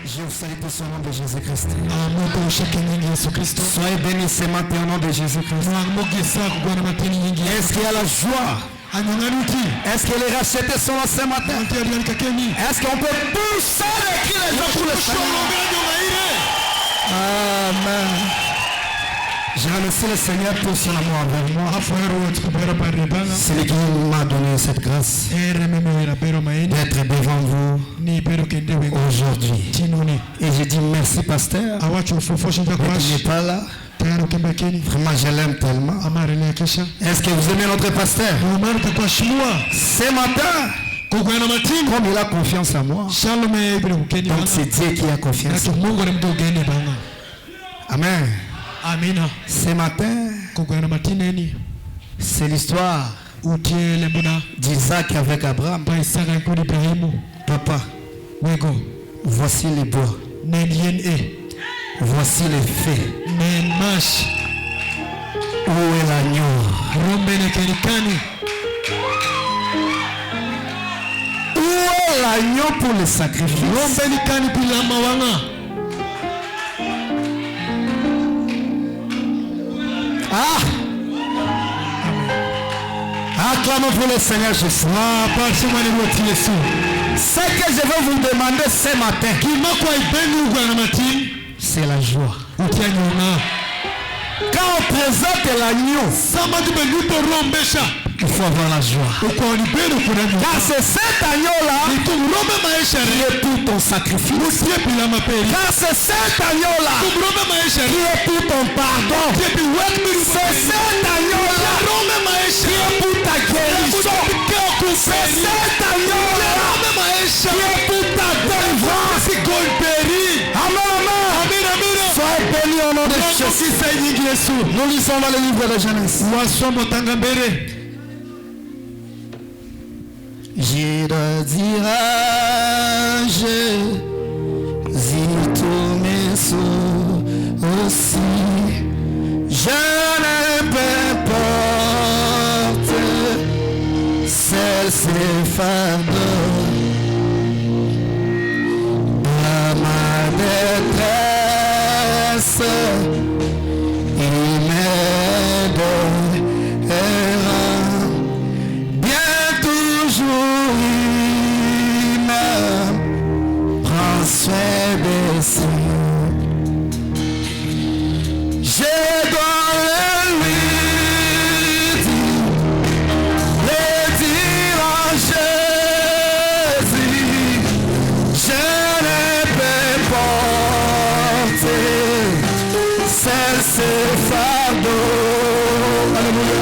Je vous salue au nom de Jésus-Christ. Soyez bénis ce matin au nom de Jésus-Christ. Est-ce qu'il y a la joie? Est-ce qu'il est racheté son nom ce matin? Est-ce qu'on peut pousser les cris les gens pour le Seigneur? Amen. Je remercie le Seigneur pour son amour envers moi. C'est lui qui m'a donné cette grâce d'être devant vous aujourd'hui. Et je dis merci pasteur. Il n'est pas là. Vraiment je l'aime tellement. Est-ce que vous aimez notre pasteur? Ce matin, comme il a confiance en moi, donc c'est Dieu qui a confiance en moi. Amen. Ce matin, c'est l'histoire d'Isaac avec Abraham. Papa, voici les bois. Voici les faits. Où est l'agneau? Où est l'agneau pour le sacrifice? Ah! Acclamons pour le Seigneur Jésus. Ce que je veux vous demander ce matin, c'est la joie. Quand on présente l'agneau, il faut avoir la joie. Car c'est cet agneau-là qui est pour ton sacrifice. Car c'est cet agneau-là qui est pour ton pardon. C'est cet agneau-là qui est pour ta guérison. C'est cet agneau-là qui est pour ta délivrance. Amen. Sois béni au nom de Jésus. Nous lisons dans le livre de Genèse. Jésus tous mes sous aussi. Je ne peux porter ces fardeaux. Dans ma détresse, il m'aidera. Bien toujours, il me prend soin de ça. Je dois le dire à Jésus, je ne peux porter ces fardeaux. Alléluia.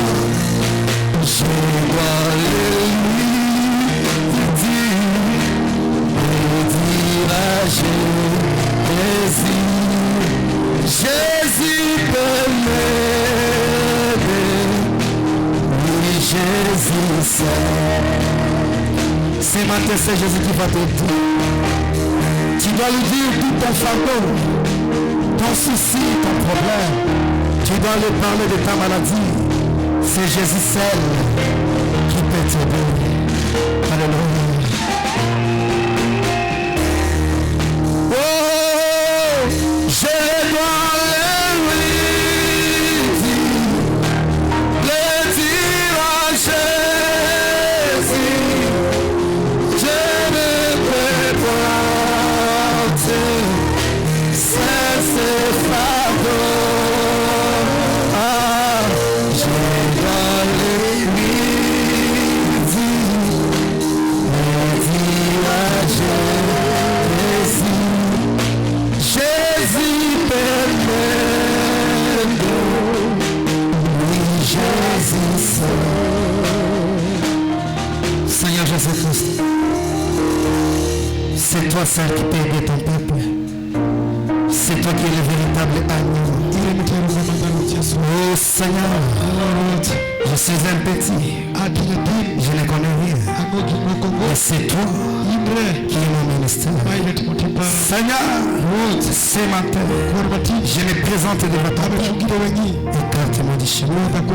Je dois le dire à Jésus, Jésus peut m'aider. Oui, Jésus sait. Ce matin, c'est Jésus qui va te dire. Tu dois lui dire tout ton fardeau, ton souci, ton problème. Tu dois lui parler de ta maladie. C'est Jésus seul qui peut t'aider. Alléluia. Oh, je dois le dire à Jésus. Je ne peux porter ces fardeaux. Ah, je dois le dire à Jésus. Jésus peut m'aider. Oui, Jésus seul. Seigneur Jésus-Christ, c'est toi seul qui peux aider ton peuple. C'est toi qui es le véritable agneau. Oh Seigneur, je suis un petit. Je ne connais rien. Et c'est toi qui es mon ministère. Seigneur, ce matin, je me présente devant ta table. Écarte-moi du chemin dans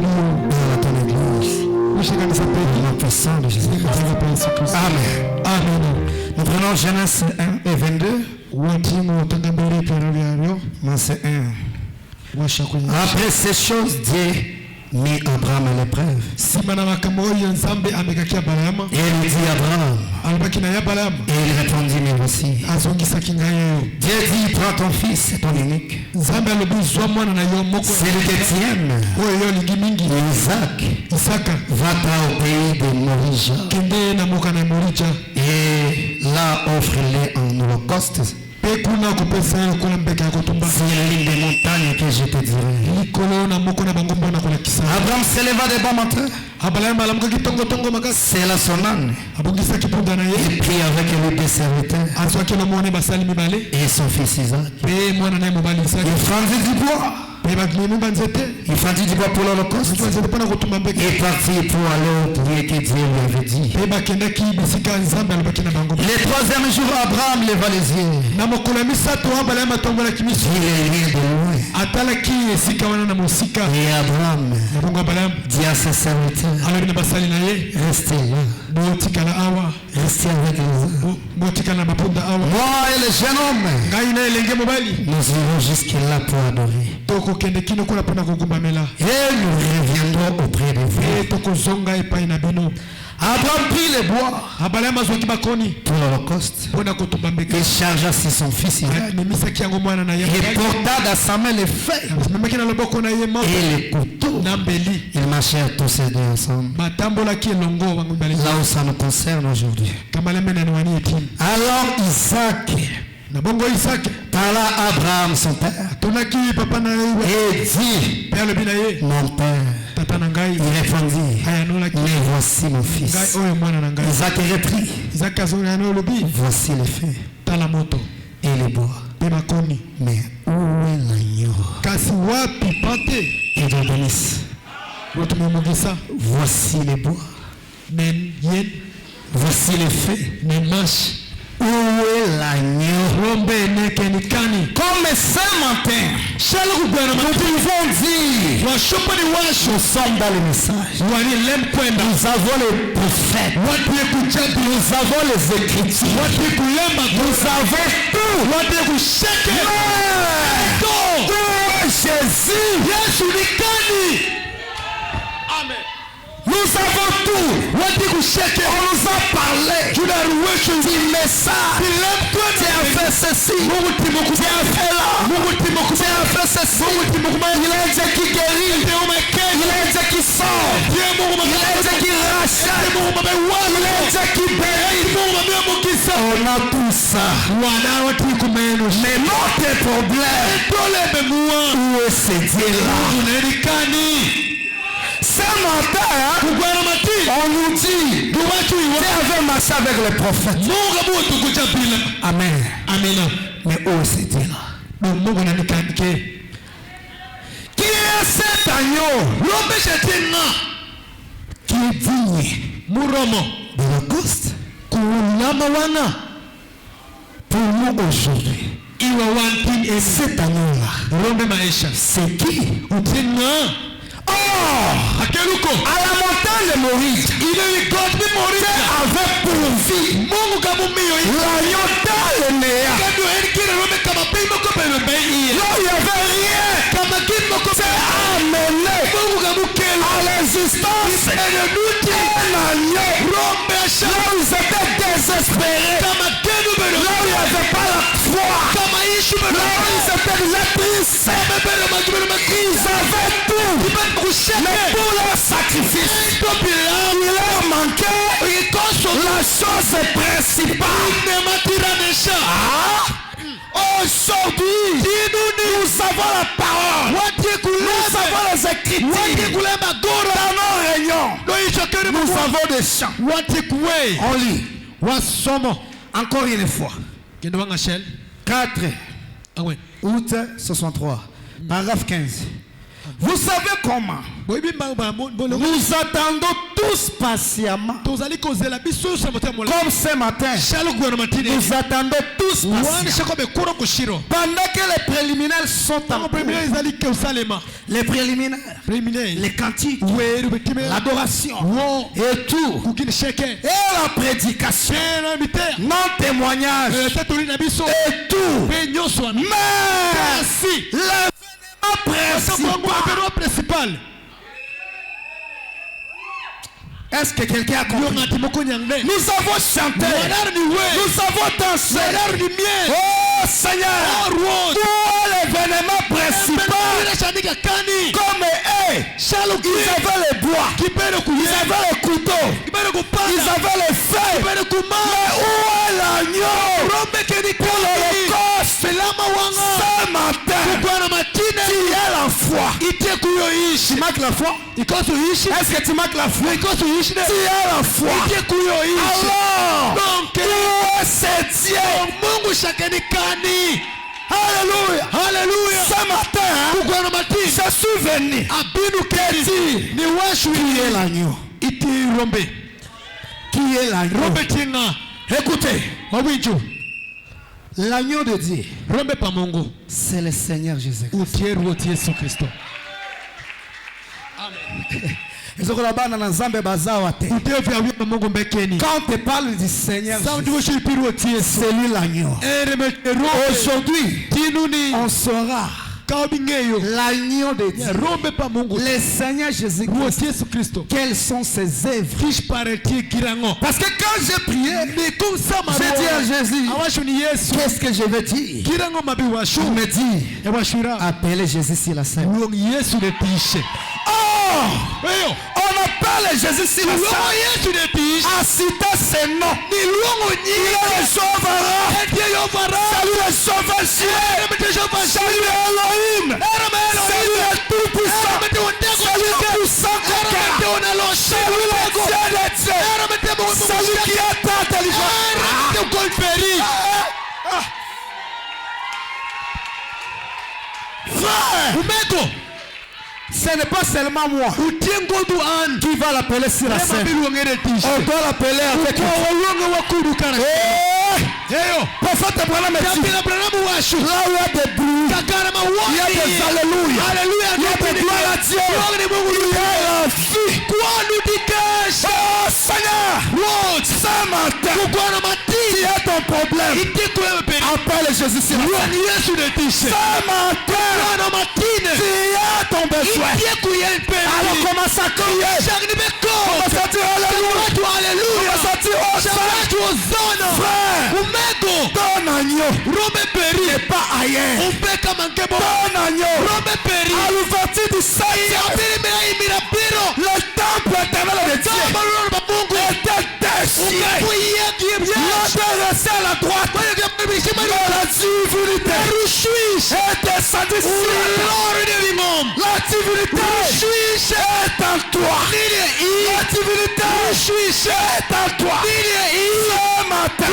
ton église. Au nom puissant de Jésus. Amen. Nous prenons Genèse 1 et 22. Verset 1. Après ces choses, Dieu mit Abraham à l'épreuve. Et il dit à Abraham. Et il répondit, mais voici. Dieu dit, prends ton fils, ton unique. C'est le que tu aimes. Isaac. Va-t'en au pays de Morija. Et là, offre-les en holocauste. C'est l'une des montagnes que je te dirai. Abraham s'éleva des bons matin. C'est la son âne. Et puis avec lui des serviteurs. Et son fils Isaac. Il fendit du bois. Il fendit du bois pour l'holocauste. Il est parti pour aller au lieu que Dieu lui avait dit. Le troisième jour, Abraham leva les yeux. Il est loin de loin. Et Abraham dit à ses serviteurs, restez là. Restez avec les hommes. Moi et le jeune homme, nous irons jusque-là pour adorer. Et nous reviendrons auprès de vous. Abraham prit les bois pour l'holocauste. Il chargea sur son fils Isaac. Il porta dans sa main les feuilles et les couteaux. Ils marchèrent tous ces deux ensemble. Là où ça nous concerne aujourd'hui. Alors Isaac parla à Abraham son père et dit, mon père. Il répondit, mais voici mon fils. Isaac reprit, voici les feux et les bois. Mais où est l'agneau? Et de Denis, voici les bois. Voici les feux. Où est l'agneau? Comme ce matin, nous pouvons dire, nous sommes dans le message. Nous avons les prophètes. Nous avons les écritures. Nous avons tout. Où est Jésus? Amen. Nous avons tout. On nous a parlé du message. Tu as fait ceci. Tu as fait là. Tu as fait ceci. Il a dit qui guérit. Il a dit qui sort. Il a dit qui rachète. Il a dit qui bénit. On a tout ça. Mais notre problème, où est ce Dieu-là? Ce matin, on nous dit, Dieu avait marché avec les prophètes. Amen. Mais où est ce Dieu-là? Qui est cet agneau qui est digne de l'holocauste pour nous aujourd'hui? Cet agneau-là, c'est qui? À la montagne de Moïse, Dieu avait pourvu l'agneau dans le néant. Là, il n'y avait rien. C'est amené à l'existence un agneau. Là où ils étaient désespérés. Là où il n'y avait pas la foi. Là où ils étaient déjà tristes. Ils avaient tout. Mais pour leur sacrifice, il leur manquait la chose principale. Aujourd'hui, nous avons la parole. Nous avons les écritures. Dans nos réunions, nous avons des chants. On lit. Encore une fois. 4 août 63. Paragraphe 15. Vous savez comment nous attendons tous patiemment. Comme ce matin, nous attendons tous patiemment. Pendant que les préliminaires sont en cours, les préliminaires, les cantiques, l'adoration et tout, et la prédication, non témoignage et tout, mais l'événement principal. Est-ce que quelqu'un a compris? Nous avons chanté, nous avons dansé. Oh Seigneur, où est l'événement principal? Comme eux, ils avaient le bois, ils avaient le couteau, ils avaient le feu. Mais où est l'agneau pour l'Holocauste? Ce matin, tu as la foi. Tu marques la foi? Est-ce que tu marques la foi? Tu as la foi. Alors, où est ce Dieu? Alléluia. Alléluia. Ce matin, je suis venu que dire qui est l'agneau. Qui est l'agneau? Écoutez, l'agneau de Dieu, c'est le Seigneur Jésus-Christ. Quand on te parle du Seigneur, c'est lui l'agneau. Aujourd'hui, on saura l'agneau de Dieu, le Seigneur Jésus-Christ. Quelles sont ses œuvres? Parce que quand j'ai prié, j'ai dit à Jésus, qu'est-ce que je vais dire? Il me dit, appelez Jésus sur la scène. On appelle Jésus sur la scène. En citant ses noms. Il est le sauveur. Salut le sauveur. Salut Elohim. Salut le tout-puissant. Salut le puissant. Salut le Dieu de Dieu. Salut qui est intelligent. Frère, ce n'est pas seulement moi qui va l'appeler sur la scène. On doit l'appeler avec lui. Prophète Abraham dit, là où il y a des bruits, il y a des alléluia, il y a des gloires à Dieu, il y a la vie. Oh Seigneur, ce matin, qui est ton problème? Appelle Jésus sur la scène. Ce matin, qui est ton besoin? Alors commence à crier. Commence à dire alléluia. Commence à dire Hosanna. Frère, ton agneau n'est pas ailleurs. Ton agneau à l'ouverture du Seigneur, le temple éternel de Dieu était déchiré. L'autre restait à la droite. La divinité est descendue sur la divinité est en toi. La divinité est en toi. Ce matin,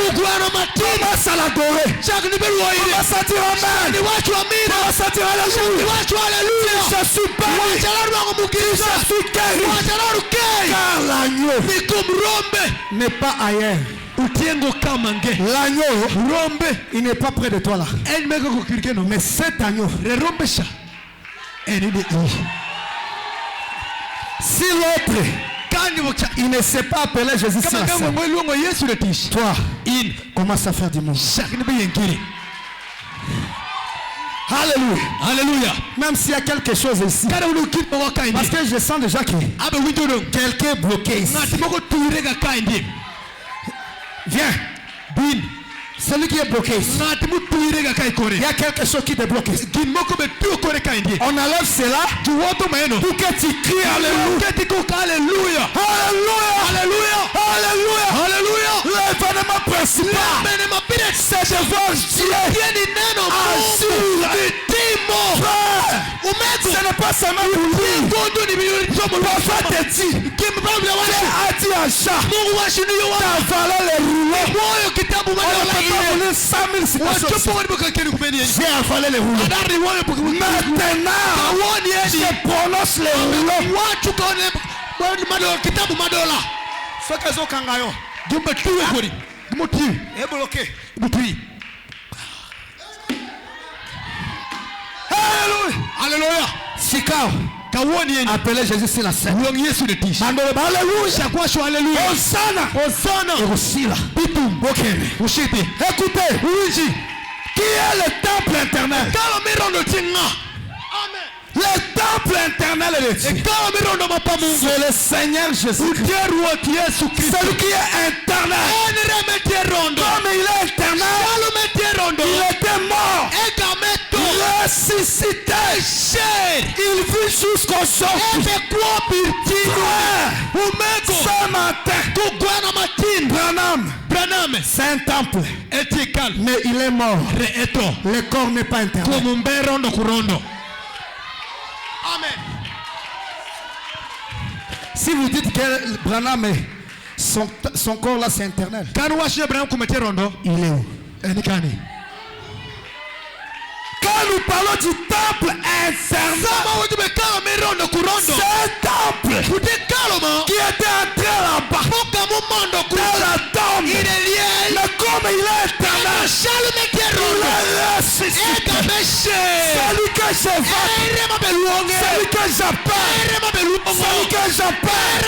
commence à l'adorer. Commence à dire amen. Commence à dire alléluia. Je suis béni. Je suis guéri. Car l'agneau n'est pas ailleurs. L'agneau, il n'est pas près de toi là. Mais cet agneau, si l'autre, il ne sait pas appeler Jésus sur la scène, toi, il commence à faire du monde. Alléluia. Alléluia. Même s'il y a quelque chose ici, parce que je sens déjà que quelqu'un est bloqué ici. Viens. Celui qui est bloqué ici. Il y a quelque chose qui te bloque ici. On enlève cela pour que tu cries alléluia. Alléluia. Alléluia. Alléluia. Alléluia. L'événement principal, c'est de voir Dieu agir. Ce n'est pas seulement pour lui. Le prophète te dit, Dieu a dit à Jean, t'as avalé les rouleaux. On ne peut pas voler 100 000 situations. J'ai avalé les rouleaux. Maintenant, je prononce les rouleaux. Madola kitabu madola. Soka zo kangayo. Gimba tuwe kuri. Gimoti. Eboloke. Gimoti. Alléluia. Alléluia. Sikao. Kawoni yeni. Appelez Jésus sur la scène. Wong Yesu de tish. Mandole alléluia. Chakwasho alléluia. Hosanna. Hosanna. Et aussi là. Bitum. Bokene. Ushite. Écoutez. Uinji. Qui est le temple interne? Kalo mirondo tinga. Amen. Le temple interne de Dieu. C'est le Seigneur Jésus. Celui qui est éternel. Comme il est éternel, il était mort. Ressuscité. Il vit jusqu'aujourd'hui. Ce matin, Branham, c'est un temple. Mais il est mort. Le corps n'est pas éternel. Amen. Si vous dites que Branham, son corps là c'est éternel, il est où? Quand nous parlons du temple éternel, c'est un temple qui était entré là-bas dans la tombe. Mais comme il est éternel, il est ressuscité. Celui que je veux, celui que j'appelle, celui que j'appelle,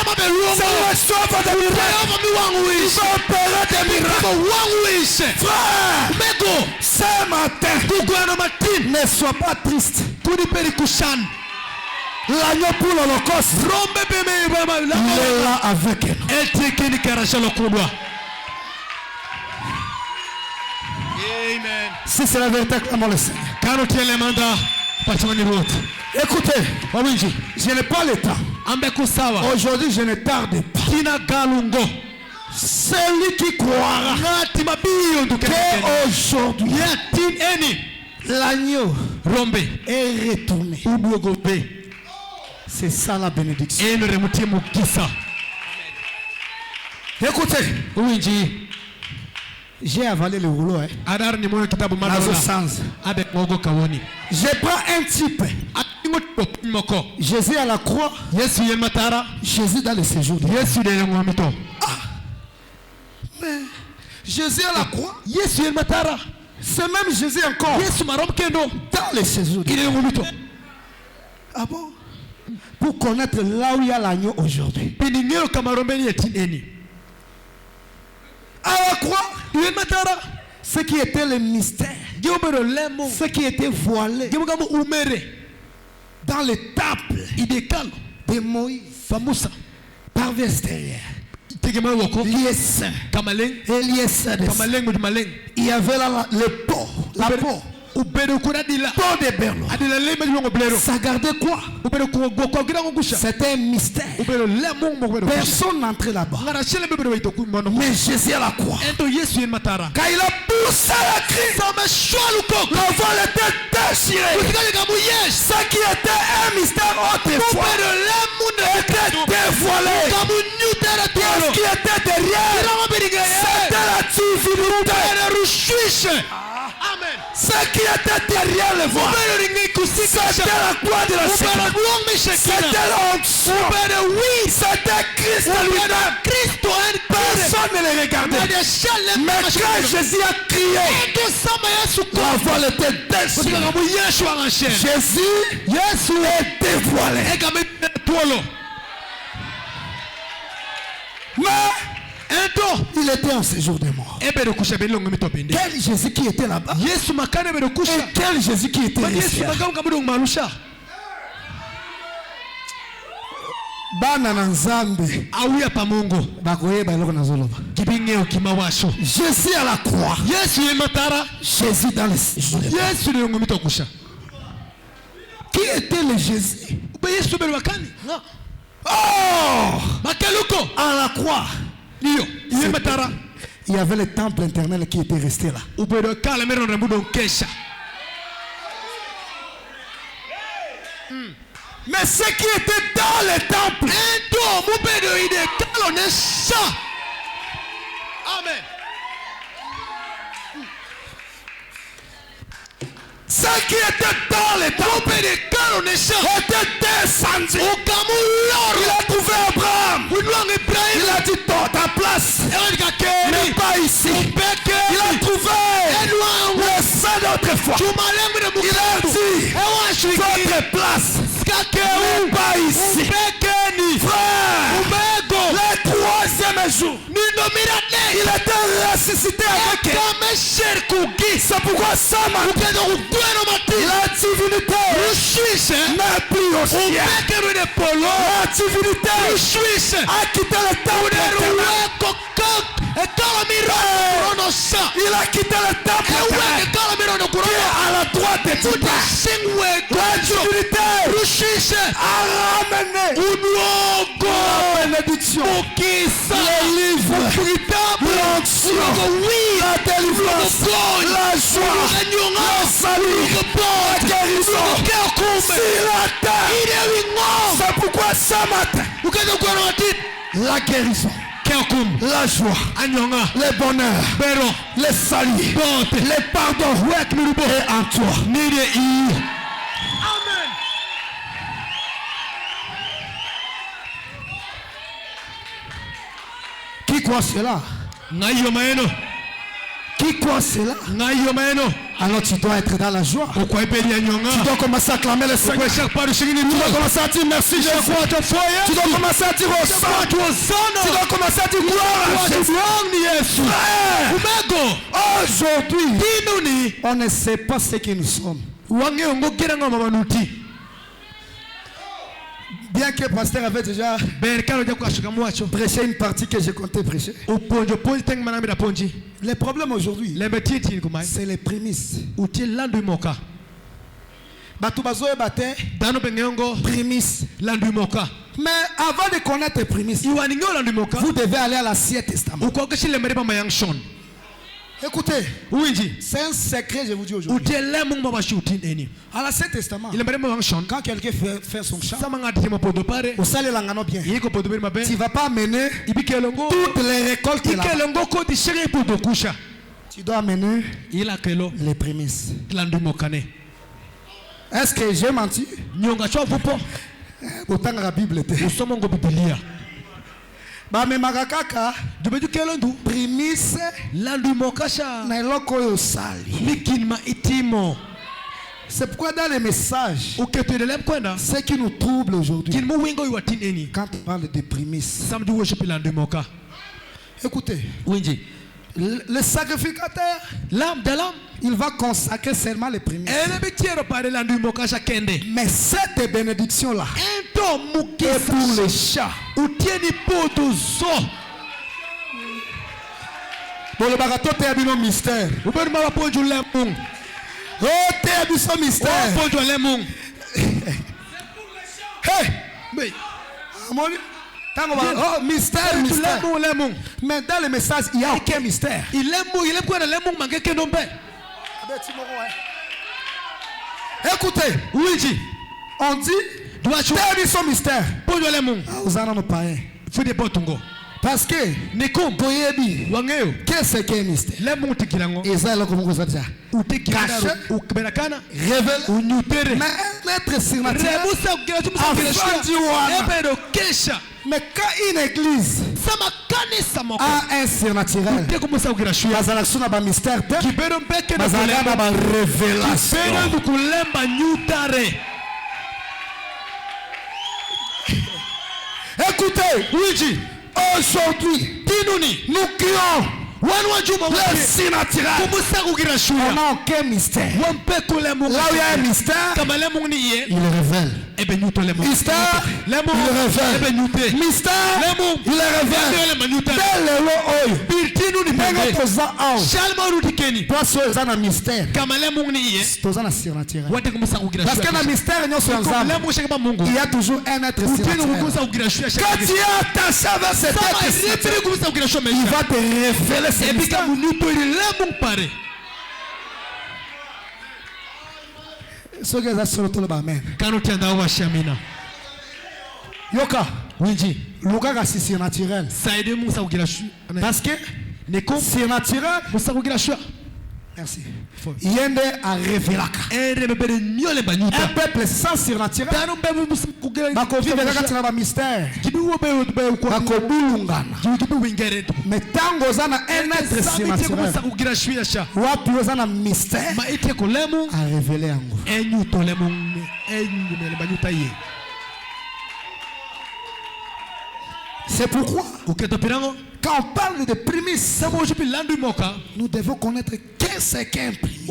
c'est le sauveur de miracles. Il va opérer des miracles. Frère, ce matin, ne sois pas triste. L'agneau pour l'Holocauste, il est là avec elle. Amen. Si c'est la vérité, acclamons le Seigneur. Écoutez, je n'ai pas le temps. Aujourd'hui, je ne tarde pas. Celui qui croira qu'aujourd'hui, l'agneau est retourné. C'est ça la bénédiction. Écoutez, j'ai avalé le rouleau. Je prends un type. Jésus à la croix. Jésus dans le séjour. Mais Jésus à la croix. C'est même Jésus encore. Dans le séjour. Ah bon? Pour connaître là où il y a l'agneau aujourd'hui. À la croix, ce qui était le mystère, ce qui était voilé dans le temple de Moïse, par extérieur, lié saint, il y avait là le pot, la peau. Peau de berlo. Ça gardait quoi? C'était un mystère. Personne n'entrait là-bas. Mais Jésus à la croix, quand il a poussé la cri, le vol était déchiré. Ce qui était un mystère autrefois était dévoilé. Ce qui était derrière, c'était la divinité. Amen. Ce qui était derrière le voile, c'était la croix de la Seigneur. C'était l'onction. C'était Christ lui-même. Personne ne le regardait. Mais quand Jésus a crié, la voile était déchirée. Jésus est dévoilé. Mais il était en séjour de mort. Quel Jésus qui était là-bas? Et quel Jésus qui était resté là? Bana na nzambe bakoyeba eloko nazoloba. Jésus à la croix, Jésus dans le séjour. Qui était le Jésus? Oh, à la croix, il y avait le temple éternel qui était resté là. Mais ce qui était dans le temple, amen. Ce qui était dans les temples était descendu. Il a trouvé Abraham. Il a dit ta place n'est pas ici. Il a trouvé le sang d'autrefois. Il a dit votre place n'est pas ici. Frère, le troisième jour, il était ressuscité avec elle. C'est pourquoi ça m'a dit la divinité n'est plus au ciel. La divinité a quitté le temple. Il a quitté le temple qui est à la droite de Dieu. La divinité a ramené la bénédiction, le livre, l'onction, la délivrance, la joie, le salut, la guérison sur la terre. C'est pourquoi ce matin, la guérison, la joie, le bonheur, le salut, le pardon est en toi. Amen. Qui croit cela? Qui croit cela? Alors tu dois être dans la joie. Tu dois commencer à acclamer le Seigneur. Tu dois commencer à dire merci Jésus. Tu dois commencer à dire Hosanna. Tu dois commencer à dire gloire à Jésus. Aujourd'hui, on ne sait pas ce que nous sommes. Bien que le pasteur avait déjà prêché une partie que je comptais prêcher. Le problème aujourd'hui, c'est les prémices. Prémices. Mais avant de connaître les prémices, vous devez aller à l'Ancien Testament. Écoutez, c'est un secret, je vous dis aujourd'hui. À l'Ancien Testament, quand quelqu'un fait son chant, au salé l'angano bien, tu ne vas pas amener toutes les récoltes là-bas. Tu dois amener les prémices. Est-ce que j'ai menti? Autant que la Bible était. Ba me magakaka prémisse na eloko oyo osali. C'est pourquoi dans les messages, ce qui nous trouble aujourd'hui, quand on parle de prémices, écoutez, le sacrificateur, l'âme de l'âme, il va consacrer seulement les prémices. Mais cette bénédiction-là est pour les chats. Pour le barato, tu as un mystère. Oh, tu as un mystère. Hey! Oh, mystère, mystère. Mais dans le message, il n'y a aucun mystère. Écoutez, on dit, tu as dit son mystère. Vous en avez pas un. Parce que, qu'est-ce qu'un mystère? Et ça, là, comme vous avez dit, caché, révèle, mais un être surnaturel, mais quand une église a un surnaturel, il y a un mystère, il y a une révélation. Écoutez, aujourd'hui, nous crions le surnaturel. On n'a aucun mystère. Là où il y a un mystère, il révèle. Mystère, il révèle. Mystère, il révèle. Toi, tu es un mystère. Tu es un surnaturel. Parce que le mystère, il y a toujours un être surnaturel. Quand tu es attaché avec cet être surnaturel, il va te révéler ce mystère. Ce que ça sur le amen. Yoka, Luka c'est surnaturel. Parce que surnaturel, Merci. Yende a révélé. Un peuple sans surnaturel. Bakovi veka tina ba mystère. Bakobulungana. Mais tango zana un être surnaturel. Wapi ozana mystère. A révélé ango. C'est pourquoi quand on parle de prémices, nous devons connaître qu'est-ce qu'un prémisse.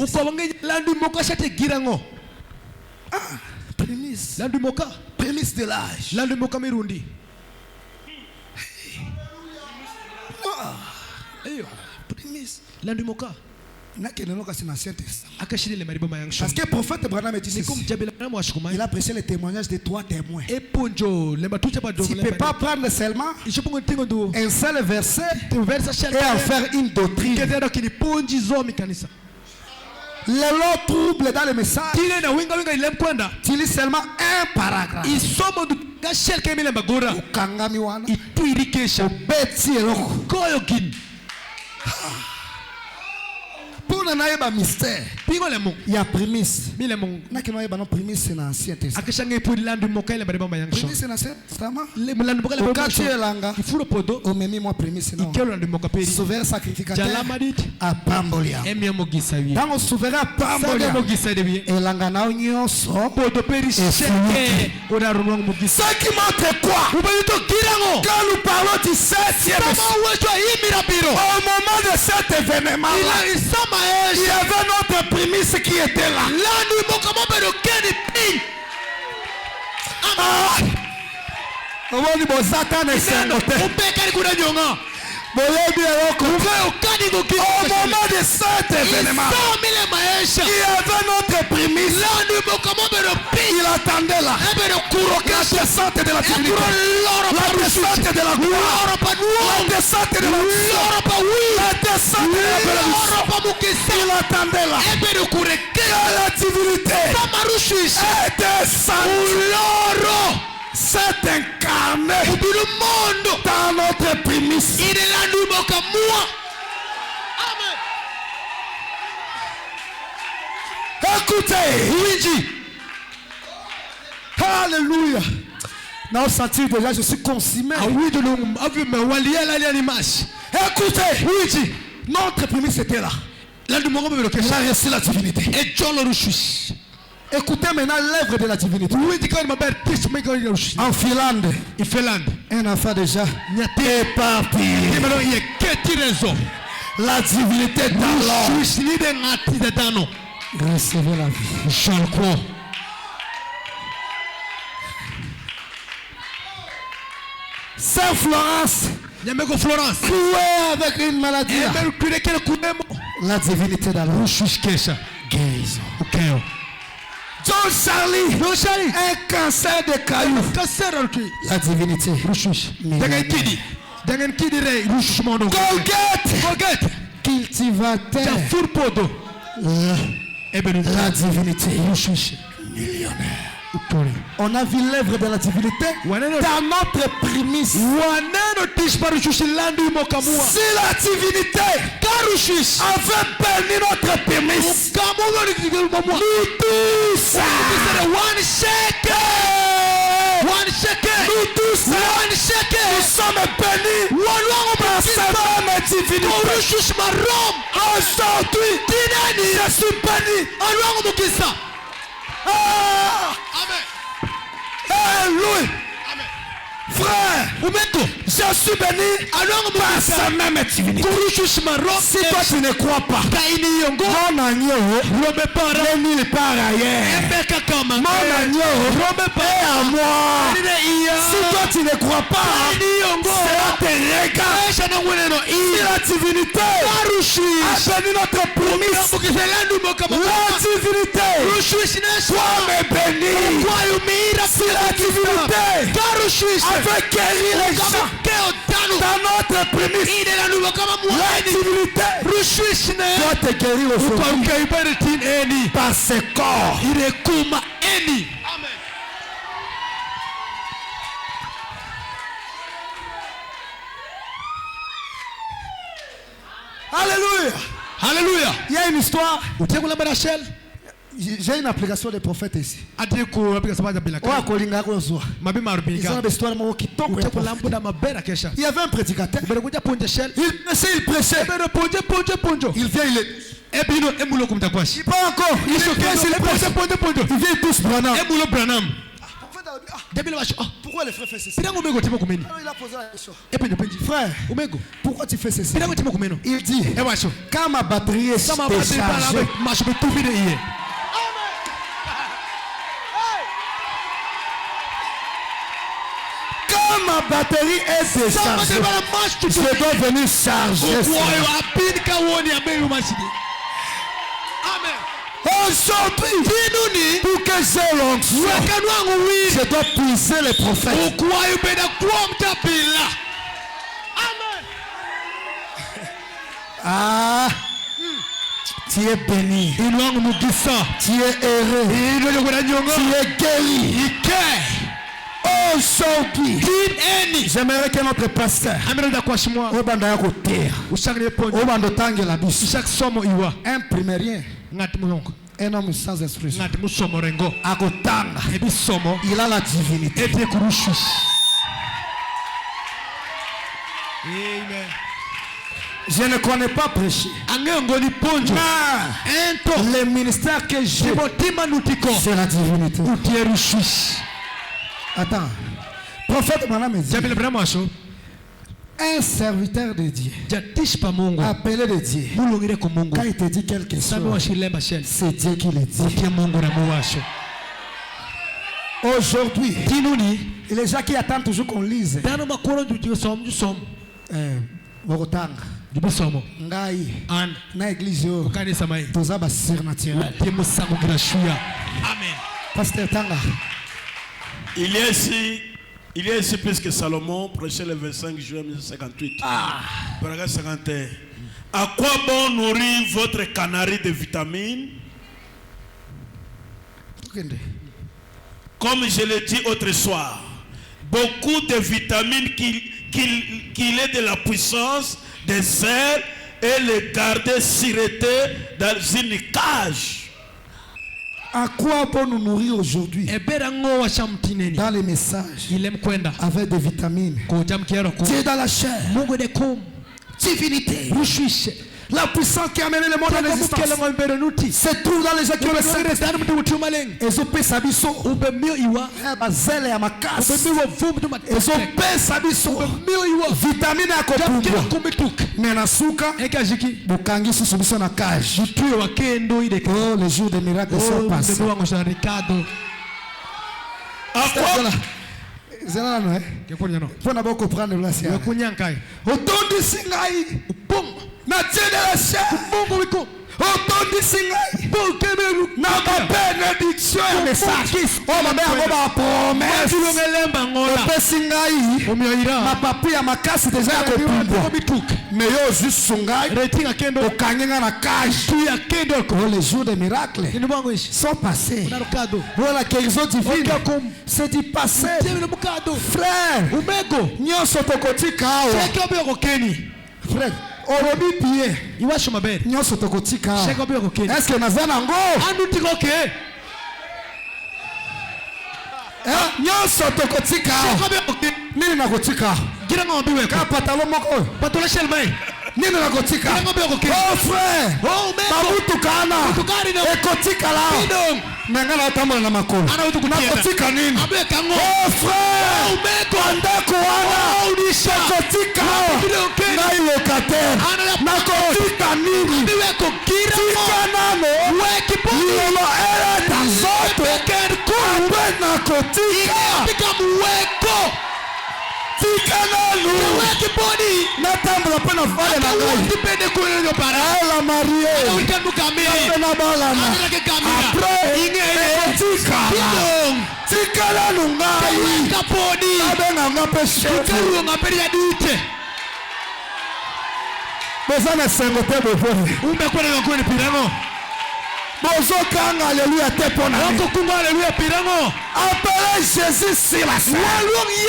Ah, prémisse. Prémisse de l'âge. Prémisse. Parce que le prophète Branham est ici. Il a prêché le témoignage de 3 témoins. Tu ne peux pas prendre seulement un seul verset et en faire une doctrine. Les lots troubles dans le message. Tu lis seulement un paragraphe. Pour un mystère, il y a prémisse. Il y a prémisse dans l'Ancien Testament. Prémisse dans l'Ancien Testament. Au cas tu es langa, au même moi prémisse non. Souverain sacrificateur à Pambolia. Dans le souverain Pambolia, et langa na nyonso. Ce qui montre quoi? Quand nous parlons du 7e, au moment de cet événement, il y avait notre prémisse qui était là. Au moment de cet événement, il y avait notre prémisse. Il attendait là. La descente de la divinité. La descente de la gloire. La descente de la gloire. La descente de la bénédiction. Il attendait là. La divinité est descendue. C'est incarné dans notre prémisse. Écoutez, alléluia. Dans le senti déjà, je suis consumé. Écoutez, notre prémisse était là. Il a reçu la divinité. Écoutez maintenant l'œuvre de la divinité. En Finlande, un enfant déjà éparpillé. La divinité d'alors. Recevez la vie. Je le crois. Saint Florence, couée avec une maladie. La divinité d'alors. Guérison. John Charlie, un cancer de cailloux. La divinité. Colgate, cultivateur. La divinité. Millionnaire. On a vu l'œuvre de la divinité dans notre prémisse. Si la divinité avait béni notre prémisse, nous tous, nous sommes bénis par cette même divinité. Aujourd'hui, je suis béni. Alléluia. Frère, je suis béni par sa même divinité. Si toi tu ne crois pas, mon agneau ne nulle part ailleurs. Mon agneau est à moi. Si toi tu ne crois pas, cela te regarde. Si la divinité a béni notre promise, la divinité doit me bénir. Si la divinité avait guéri les gens dans notre prémisse, la divinité doit te guérir aujourd'hui par ce corps. Alléluia. Alléluia. Il y a une histoire. Rachel. J'ai une application des prophètes ici. Il y a avait un prédicateur. Il prêchait. Il vient, il est. Il pas encore. Il vient tous Branham. Pourquoi les frères font ceci? Il a posé la question. Frère, pourquoi tu fais ceci? Il dit, quand ma batterie est déchargée, quand ma batterie est déchargée, je dois venir charger. Amen. Aujourd'hui, pour que j'ai l'onction, je dois puiser les prophètes. Amen. Ah, tu es béni. Tu es heureux. Tu es guéri. Aujourd'hui, j'aimerais que notre pasteur imprime rien. Un homme sans expression. Il a la divinité. Je ne connais pas prêcher. Le ministère que j'ai, c'est la divinité. Attends. Prophète Branham dit, un serviteur de Dieu, appelé de Dieu, quand il te dit quelque chose, c'est Dieu qui le dit. Aujourd'hui, les gens qui attendent toujours qu'on lise Borotanga, Ngai, na église, tous les surnaturels. Amen. Pasteur Tanga. Il y a ici plus que Salomon prêchait le 25 juin 1958. Paragraphe 51. À quoi bon nourrir votre canari de vitamines? Comme je l'ai dit autre soir, beaucoup de vitamines qu'il ait de la puissance des ailes et les garder sirotés dans une cage. À quoi bon nous nourrir aujourd'hui? Dans les messages, avec des vitamines. Dieu dans la chair. Divinité. La puissance qui a amené le monde à l'existence se trouve dans les gens qui ont le Saint-Esprit. Et so pe sabiso. Bazele ya makasi. Et so pe sabiso. Vitamine ya kopumbwa. Mena suka. Bukangi susubiso na cage. Oh, les jours des miracles sont passés. Zela no Pona boko prendre la sia. Otondi singai. Na Dieu de la chair. Otondi singai. Na ma bénédiction et message. Oh ma mère va promesse. Ope singai. Ma papi ya makasi déjà ya kopumbwa. Mais yo juste sungai. Okanyenga na cage. Oh, les jours des miracles sont passés. Voilà qu'ils ont divine. C'est du passé. Frère, nyonso tokotika awa. Frère, orobi pied. Nyonso tokotika awa. Est-ce que naza nango? Nyonso tokotika awa. Nini nakotika? Ka pantalon moko. Nini nakotika? Oh frère, babutukana ekotika la. Nangana otambola na makolo. Nakotika nini? Oh frère, bandako wana nakotika na locataire. Nakotika nini? Tika nano lilo ere tazoto abe nakotika. Tika nano natambola pe na vale na ngai. La mariée na balana. Après tika nano ngai abenga nga pe chef. Bozana sengo te bopone. Bozokanga alléluia te pona. Okokunga alléluia pirango. Appelez Jésus sur la scène.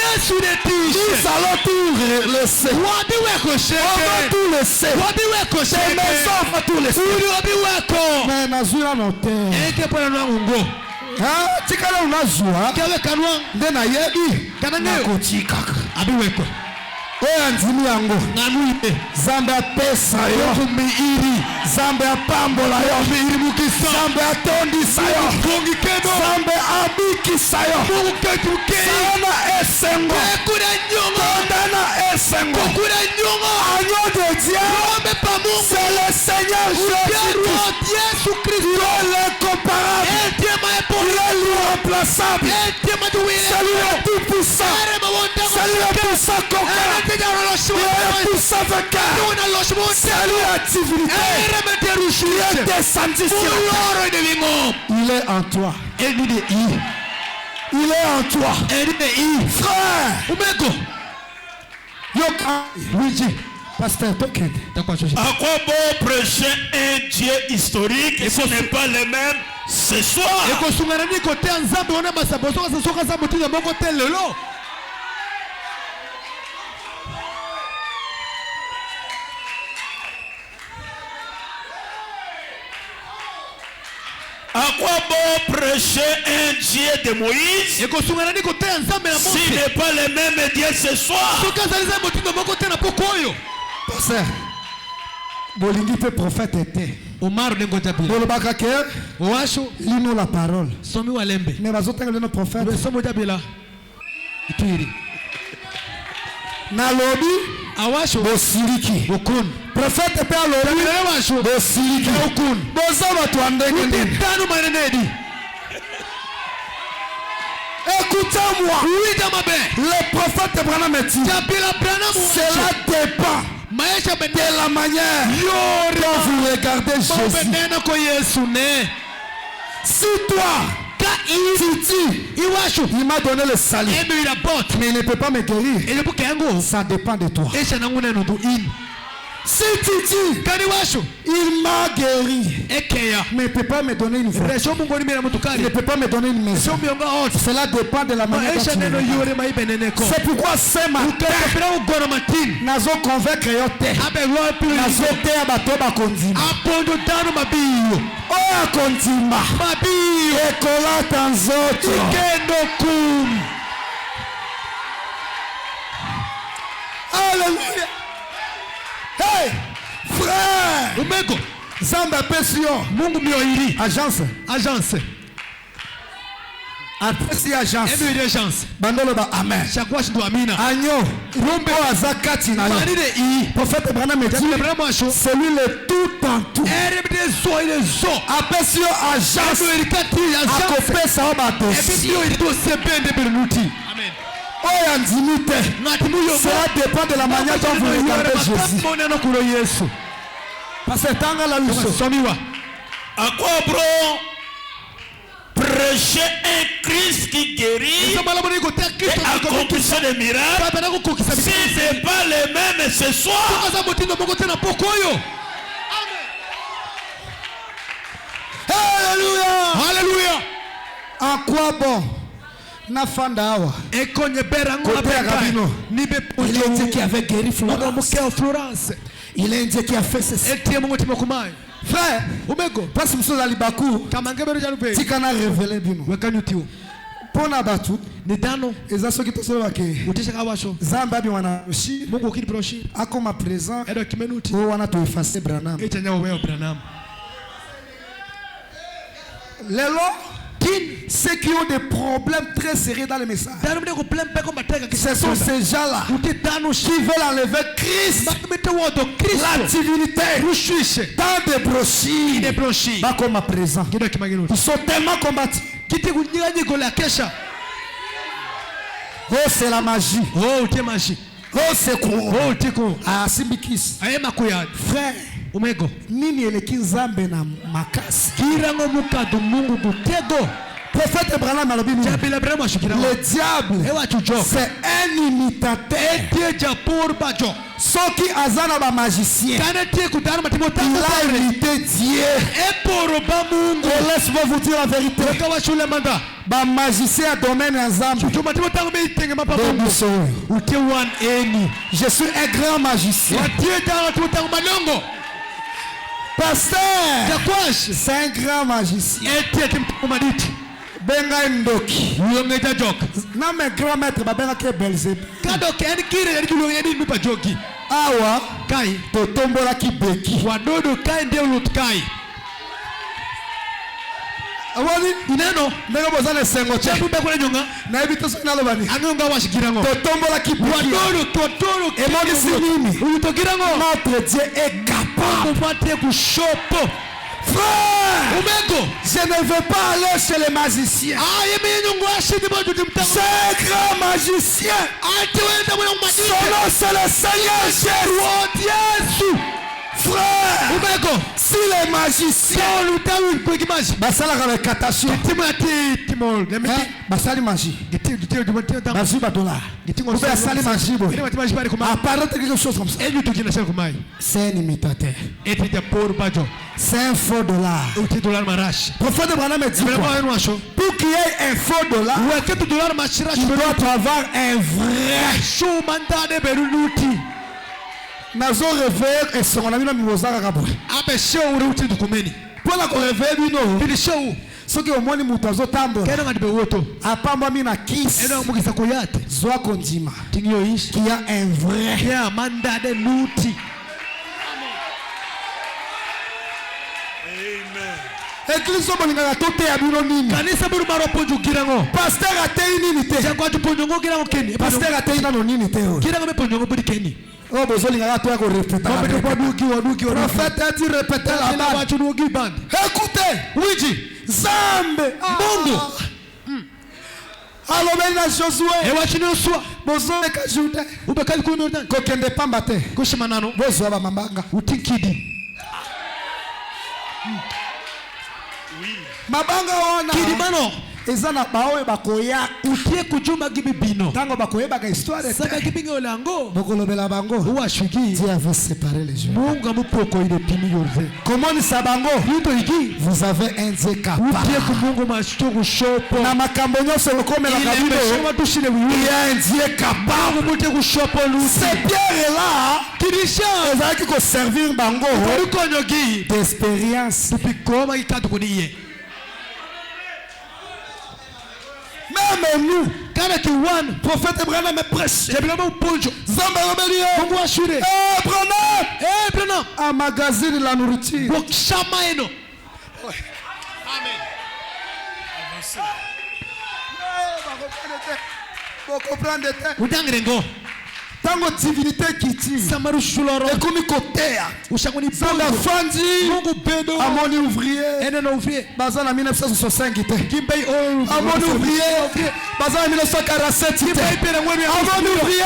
Yesu de tiche. Nous allons tout laisser. Wabi weko sheke. On va tout laisser. Wabi weko sheke. Les maisons, on va tout laisser. Uri wabi weko. Mais nazula note. Eke pona nwango. Ah, tikala unazua. Kewe kanwa. Ndena yebi. Kanangeyo. Nakotika. Abi weko. Oya nzimi yango. Nanuite. Zambe apesa yo. Kumbiiri. Zambe apambola yo. Kumbiiri mukisa. Zambe atondisa yo. Kongi keno. Zambe abikisa yo. Mungu ketu kei. Sana esengo. Kekura nyongo. Tondana esengo. Kekura nyongo. Agneau de Dieu. Rombe pa Mungu. C'est le Seigneur Jésus-Christ. Yesu Kristo. Il est l'incomparable. Il est l'irremplaçable. C'est lui le tout puissant. C'est lui le puissant conquérant. Il est le puissant vainqueur. C'est lui la divinité. Il est descendu sur la terre. Il est en toi. Il est en toi. Frère. Yoka. Luigi. Pasteur Token. À quoi bon prêcher un Dieu historique et ce n'est pas le même ce soir? À quoi bon prêcher un Dieu de Moïse s'il n'est pas le même Dieu ce soir? Pasteur, Bolingi peut prophète était. Omar Nengojabila. Bolobaka ke. Oasho. Lis-nous la parole. Somi walembe. Mais bazotanga le prophète. Le somo jabila. Itiri. Nalobi. Awasho. Bosiliki. Bokun. Prophète pe alobi. Awasho. Bosiliki. Bokun. Bozaba tuandenge ndeni. Tanu manenedi. Écoutez-moi. Oui, Damabe. Le prophète Branham dit. Cela dépend de la manière dont vous regardez Jésus. Si toi, il m'a donné le salut, mais il ne peut pas me guérir. Ça dépend de toi. Si tu dis, il m'a guéri, mais il ne peut pas me donner une voix. Il ne peut pas me donner une maison. Cela dépend de la manière dont tu me regardes. C'est pourquoi ce matin, nazo convaincre yote. Nazo te abato bakondima. Oya kondima. Ekola tanzoto. Alléluia. Hey, frère. Umeko. Zamba Pesio. Mungu mioiri. Agence. Apesi agence. Ebe agence. Bandolo ba amen. Chakwa shindo amina. Agneau. Rombo azakati na yo. Prophète Branham dit. C'est lui le tout en tout. Apesi agence. Akopesa oba dosi. Amen. Oya ndimite. Cela dépend de la manière dont vous regardez Jésus. Parce que tanga la luso. À quoi bon prêcher un Christ qui guérit et accomplit des miracles si ce n'est pas le même ce soir? Alléluia. À quoi bon? Nafanda awa. Il est Dieu qui avait guéri Florence. Il est Dieu qui a fait ceci. Frère, parce que nous sommes à Libakou, tu can révéler bino. Pona batu, eza soki tosolo ke. Zamba bi wana oshi. Akoma présent. O wana to effacer Branham. Lelo ceux qui ont des problèmes très sérieux dans le message, ce sont ces gens-là qui veulent enlever Christ, la divinité, dans des brochures, pas comme à présent. Ils sont tellement combattus. Oh, c'est la magie. Oh, c'est quoi? Ah, Simbikis. Frère, nini eleki nzambe na makasi. Prophète Branham alobi nini? Le diable, c'est un imitateur. Soki azana ba magicien, il a imité Dieu. Et laisse-moi vous dire la vérité. Ba magicien domaine ensemble. Je suis un grand magicien. Pasteur, c'est un grand magicien. Benga Ndoki. Non mais grand maître babenga ke Belzebub. Awa kai to tombola ki beki. Wadodo kai nde ulutkai. Awali ineno ndenge bozana sengo che. Na ebito sina lobani. Anonga washikirango. To tombola ki beki. Wadodo totoro. Et moi c'est nini? Utokirango. Notre Dieu est capable. Kupate kushopo. Frère, je ne veux pas aller chez les magiciens. C'est un grand magicien. Son nom c'est le Seigneur Jésus. Frère, si les magiciens basala avec katashi basali magie bazu badola basali magie apparaître quelque chose comme ça. C'est un imitateur. C'est un faux dollar. Prophète Branham dit quoi? Pour qu'il y ait un faux dollar, tu dois avoir un vrai. Nazo réveil et son ami na mimozaka kabwe. Abe show uruti dukumeni. Pona ko réveil bino. Bili show. Soki omoni mutu azotambola. Kena ngadibe woto. Apamba mina kiss. Eno mukisa koyate. Zwa kondima. Tingyo ishi. Qui a un vrai. Ya manda de luti. Église bolinga tote ya bino nini? Kanisa buru maro ponjo kirango. Pasteur atei nini te? Jakwa ponjo ngo kirango keni. Pasteur atei nano nini te o? Kirango me ponjo ngo budi keni. Oh bozolinga to ya ko répéter. Prophète a dit répéter la bande. Écoutez, Wiji, Zambe, Mungu. Alors na Josué. E wachino swa. Bozo ka Juda. Ubekali ku Jordan. Ko kende pamba te. Ko shimanano. Bozo ba mambanga. Utinkidi. Mabanga ona kidimano ezana baoe bakoya utie kujuma gibibino tango bakoyeba ka histoire saka kibingo lango bokolobela bango uwashiki Dieu avait séparé les jours munga mupoko ile pimi yorze komoni sabango yuto iki vous avez un Dieu capable utie kumungu mashito shopo na makambo nyose lokomela kabido il y a un Dieu capable mutie kushopo lu c'est Pierre là kirisha ezaki ko servir bango ukonyogi d'expérience pikoma ikadukuniye. Même nous, quand tu vois, prophète Branham me prêche. J'ai bien mon poncho. Zamba Robelia. Bongo assuré. Eh Branham. Eh Branham. Un magazine la nourriture. Bok chamaino. Amen. Avancez. Vous comprenez? Vous comprendez? Tango divinité qui tire. Et comme il côté. Samba Fandi. Amoni ouvrier. Bazan en 1965. Amoni ouvrier. Bazan en 1947. Amoni ouvrier.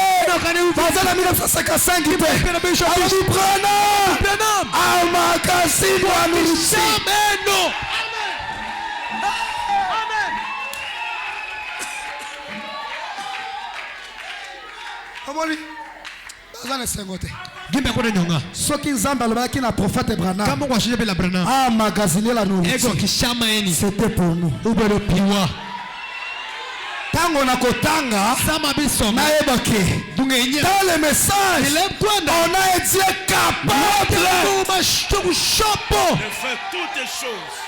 Bazan en 1955. Amoni Branham. Amakasi Wanusi. Amoni bazana sengote gimbe ko nyonga soki nzamba lobaki na prophète Branham kama kwa shije la Branham magazine la nous ego kishama eni c'était pour nous ubero piwa tango na kotanga sama biso na ebake dungenya dans le message on a été capable de faire toutes les choses.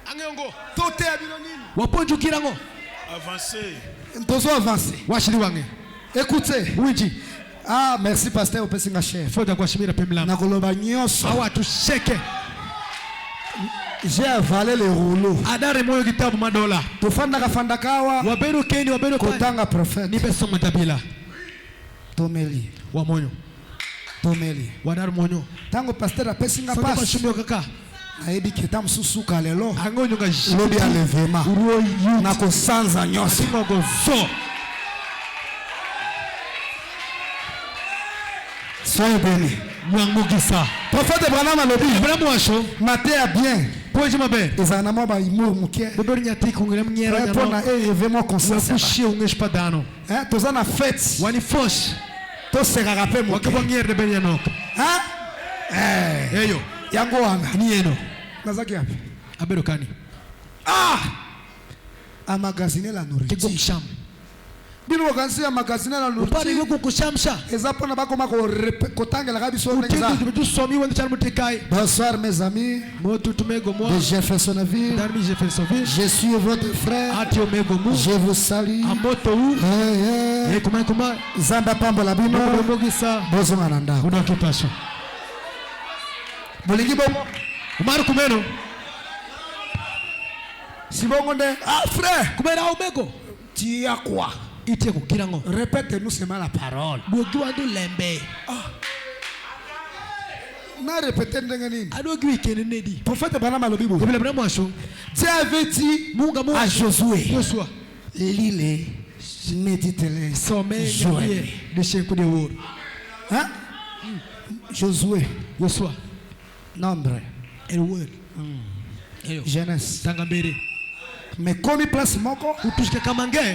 Angengo tote abino nini waponjo kirango avancer ntozo avancer washiri wange écoutez Wiji ah merci pasteur opesinga chef faut d'abord shimira pemla na koloba nyonso awa tu sheke j'ai avalé les rouleaux adare moyo kitabu madola tofanda kafanda kawa wabero keni wabero kotanga prophète nipe soma tabila tomeli wa moyo tomeli wadar monyo tango pasteur apesinga pas shimyo kaka ayebi keta msusu kalelo angonyonga lobi alevema na kosanza nyonso so soyez bénis. Prophète Branham a dit, maté à bien. Et ça n'a pas humour mouké. Pour na événement concert. Hein, tous en a fait. Tous se rappellent moi. Hein? Eh. Yango anga. Nieno. Nazaki yapi? Aberokani. Ah! A magasiner la nourriture. Bino wakansi magasiner la nourriture. Upari wako kushamsha. Ezapo na bako mako kotangela kabiso neza. Bonsoir mes amis. De Jeffersonville. Je suis votre frère. Je vous salue. Zamba pambola bino. Bozonga nanda. Bolingi bongo. Umaru kumeno. Si bongo nde. Ah frère. Kumera omego. Tu as quoi? Répète-nous seulement la parole. Répétez le prophète Branham a dit, Dieu avait dit à Josué, lis-les, médite-les, jouez-les. Hein? Josué, Nombre, Genèse. Mais comme il place mon corps,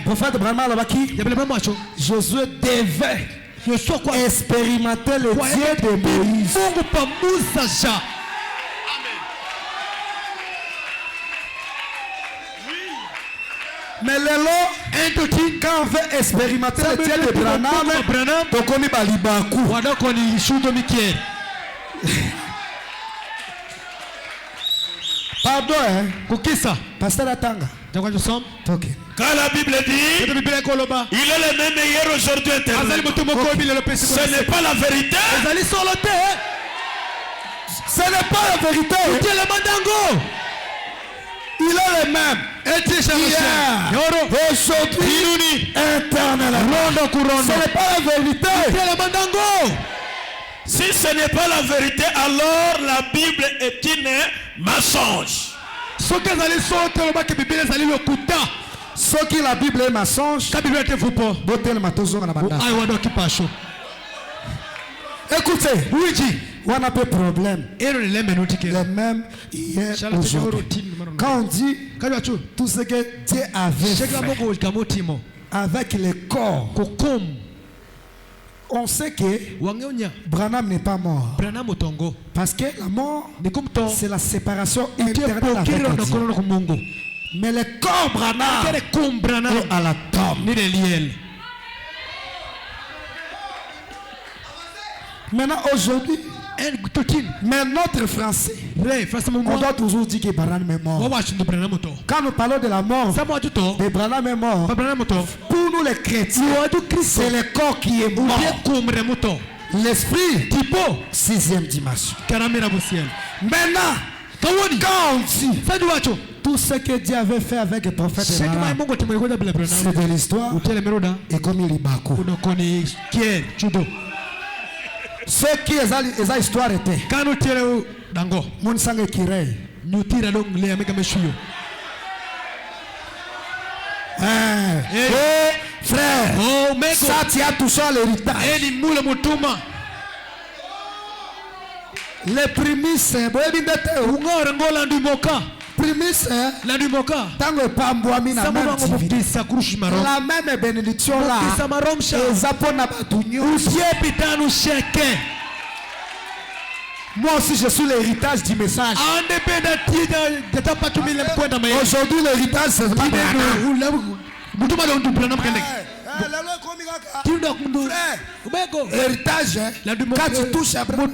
prophète Branham a dit, Josué devait expérimenter le Dieu de Moïse. Mais le lot, quand on veut expérimenter le Dieu de Branham, donc on y va libakou. Pardon, hein? Pasteur Atanga. Quand la Bible dit, il est le même hier, aujourd'hui, éternellement. Ce n'est pas la vérité. Ce n'est pas la vérité. Il est le même. Hier, aujourd'hui, éternellement. Ce n'est pas la vérité. Si ce n'est pas la vérité, alors la Bible est une mensonge. Ce qui la Bible est mensonge. Écoutez, on n'a pas de problème. Les mêmes hier, aujourd'hui. Quand on dit tout ce que Dieu avait fait avec le corps, on sait que Branham n'est pas mort. Parce que la mort, c'est la séparation éternelle avec Dieu. Mais le corps Branham est à la tombe. Maintenant, aujourd'hui, mais notre français, on doit toujours dire que Branham est mort. Quand nous parlons de la mort de Branham est mort, pour nous les chrétiens, c'est le corps qui est mort. L'esprit, sixième dimension. Maintenant, quand on dit tout ce que Dieu avait fait avec le prophète Branham, c'est de l'histoire et comme il est bako. Ce qui est la histoire était. Mon sang est kirei. Frère, ça tu as touché l'héritage. Les prémices, prémices, tango pambwami na même la même bénédiction là, ezapona batunyo. Moi aussi je suis l'héritage du message. Aujourd'hui l'héritage c'est héritage, quand tu touches à Branham,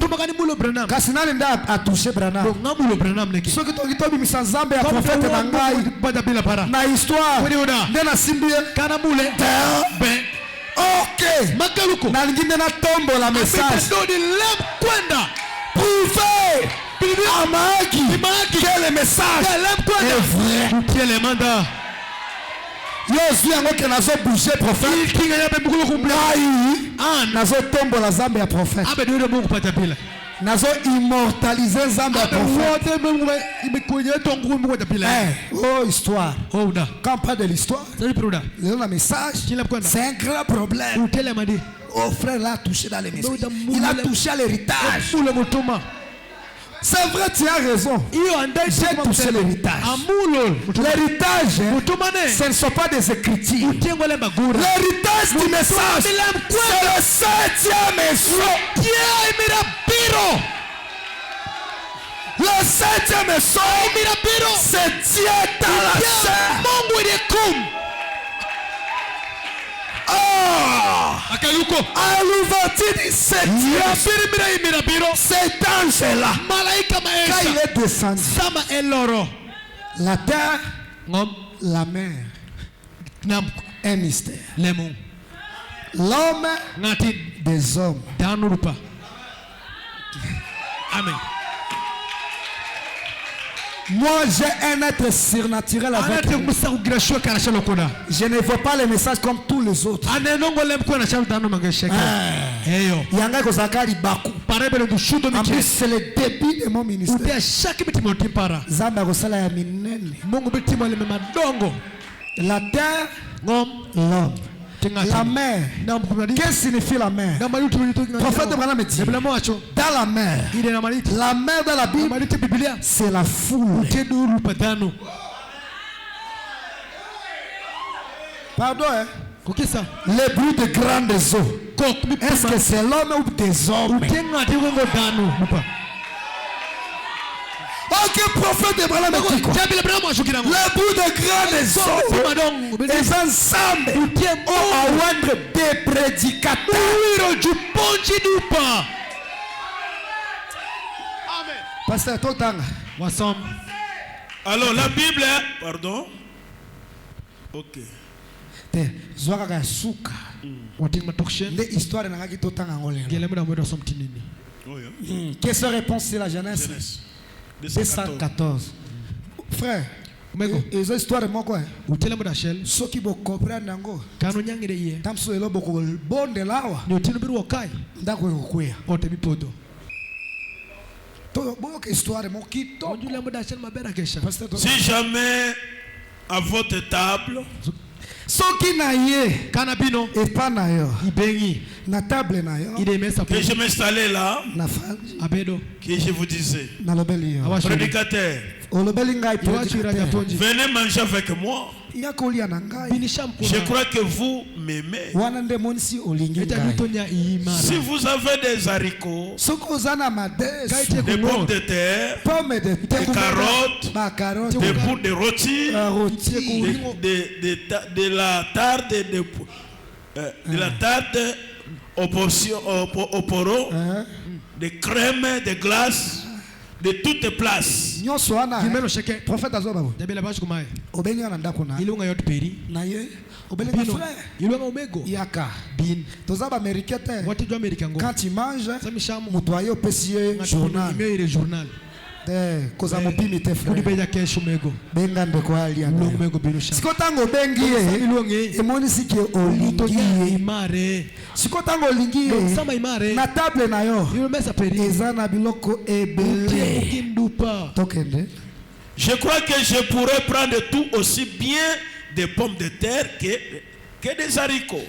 quand tu n'as touché Branham, ce que tu as mis sans zambe à prophète Nangai, na histoire, na simbi, ok, na l'ingine na tombe la message, prouvez à Mahagi que le message est vrai. Yo suis un que nazo bouger prophète. Nazo tombe la zambe ya prophète. nazo immortaliser nzambe ya prophète. Oh histoire. Quand on parle de l'histoire, le message, c'est un grand problème. Oh frère, l'a touché dans les messages. Il a touché à l'héritage. C'est vrai, tu as raison. J'ai touché l'héritage. L'héritage, ce ne sont pas des écritures. L'héritage du message, c'est le 7e échelon. Le 7e échelon, c'est Dieu dans la chair. À l'ouverture du 7e, cet ange-là, quand il est descendu, la terre, la mer, un mystère. L'homme des hommes. Amen. Moi, j'ai un être surnaturel avec moi. Je ne vois pas les messages comme tous les autres. En plus, c'est le début de mon ministère. La terre, l'homme. La mer. Qu'est-ce que signifie la mer? Le prophète Branham dit, dans la mer dans la Bible, c'est la foule. Pardon, hein? Les bruits de grandes eaux. Est-ce que c'est l'homme ou des hommes? Ok, prophète Abraham dit quoi? Le bout de grandes eaux, les ensembles ont à rendre des prédicateurs. Amen. Pasteur Totanga. Alors la Bible, pardon. Ok. Zwaka suka. Nde histoire na ngaki Totanga ngolelo. Qu'est-ce que réponse c'est la Genèse? 214. Frère, ils ont histoire de moi quoi? Ceux qui vont comprendre nango. Tamso elo boko bonde lawa. Ndako kuya. Si jamais à votre table, que je m'installais là, que je vous disais, prédicateur, venez manger avec moi. Je crois que vous m'aimez. Si vous avez des haricots, des pommes de terre, des carottes, des bouts de rôti, de la tarte, de la tarte au poro, de crème, de glace, de toutes les places. Prophète Azoba. Yaka. Quand tu manges, mutoyo pesier journal. Koza mopimi te frère. Benga ndeko ali anda. Sikotango bengi emonisi ke olingi. Sikotango olingi na table na yo. Ezana biloko ebele. Tokende. Je crois que je pourrais prendre tout aussi bien des pommes de terre que des haricots.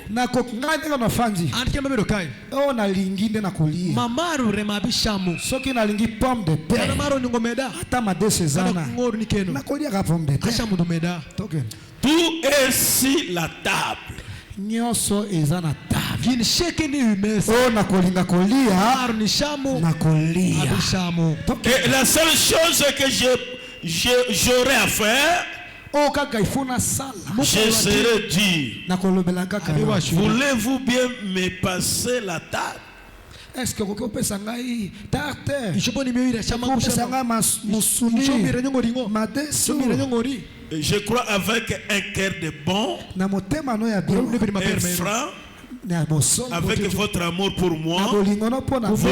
Oh na lingi nde na kolia. Soki na lingi pomme de terre. Ata madese zana. Na kolia ka pomme de terre. Tout est sur la table. Nyonso ezana table. Oh na kolinga kolia. Na kolia. Et la seule chose que j'aurais à faire, je serais dit, voulez-vous bien me passer la table? Est-ce que vous pouvez s'engager tarte? Je crois avec un cœur de bon, un franc, avec votre amour pour moi, vous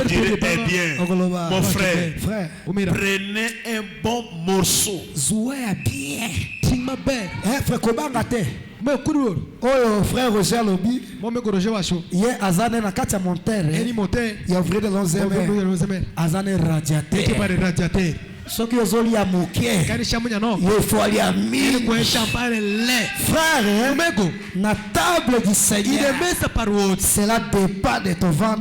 direz eh bien, mon frère, prenez un bon morceau. frère Kobanga te. Oh frère Roger Lobi. Hier Azane na kati ya montere. Il y a ouvrier de l'onzième. Azane radiateur. Ce qui est zoli à moquer. Il faut aller à mille. Frère, la table du Seigneur, c'est la départ de ton ventre.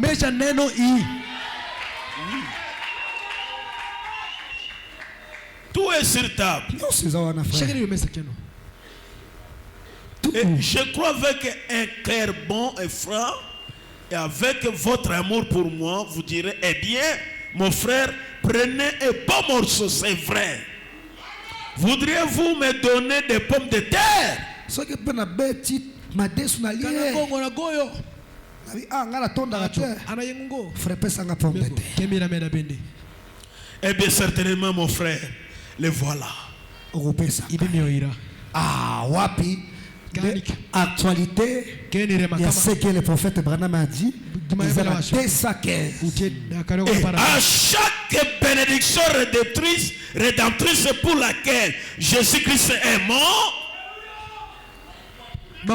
Tout est sur table. Et je crois avec un cœur bon et franc, et avec votre amour pour moi, vous direz, eh bien, mon frère, prenez un bon morceau, c'est vrai. Voudriez-vous me donner des pommes de terre? Eh bien, certainement, mon frère, les voilà. Ah, wapi. Actualité, il y a ce que le prophète Branham a dit. Et à chaque bénédiction rédemptrice pour laquelle Jésus-Christ est mort, il a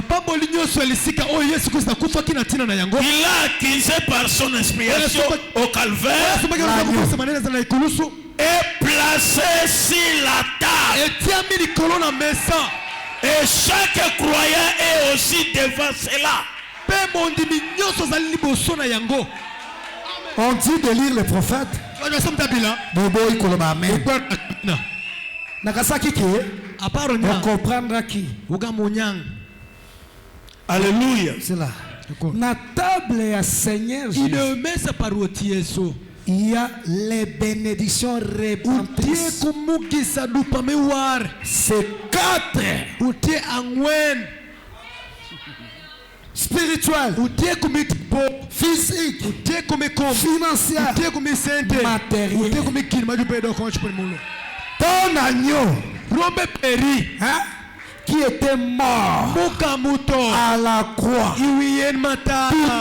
accusé par son inspiration au calvaire et placé sur la table. Et chaque croyant est aussi devant cela. On dit de lire le prophète. On comprendra qui. Alléluia. C'est là. La table à Seigneur Jésus. Il y a les bénédictions répandues. C'est 4 spirituel, physique, financier, matériel. Ton agneau qui était mort à la croix pour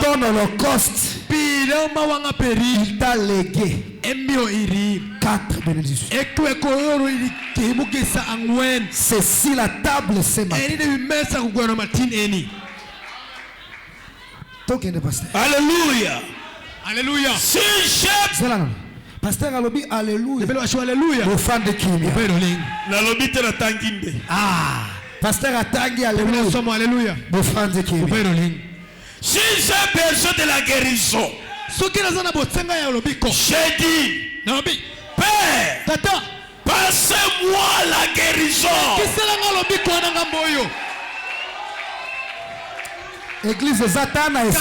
ton holocauste, il t'a légué 4 bénédictions. C'est si la table ce matin. Alléluia. Alléluia. Si j'ai Pasteur Alobi, alléluia. Alléluia. Vos fans de Kimi. Nalobi te la tanginde. Ah, Pasteur Atangi, alléluia. Alléluia. Vos fans de Kimi. Si j'ai besoin de la guérison, j'ai dit, Père, passez-moi la guérison. Église Zatana et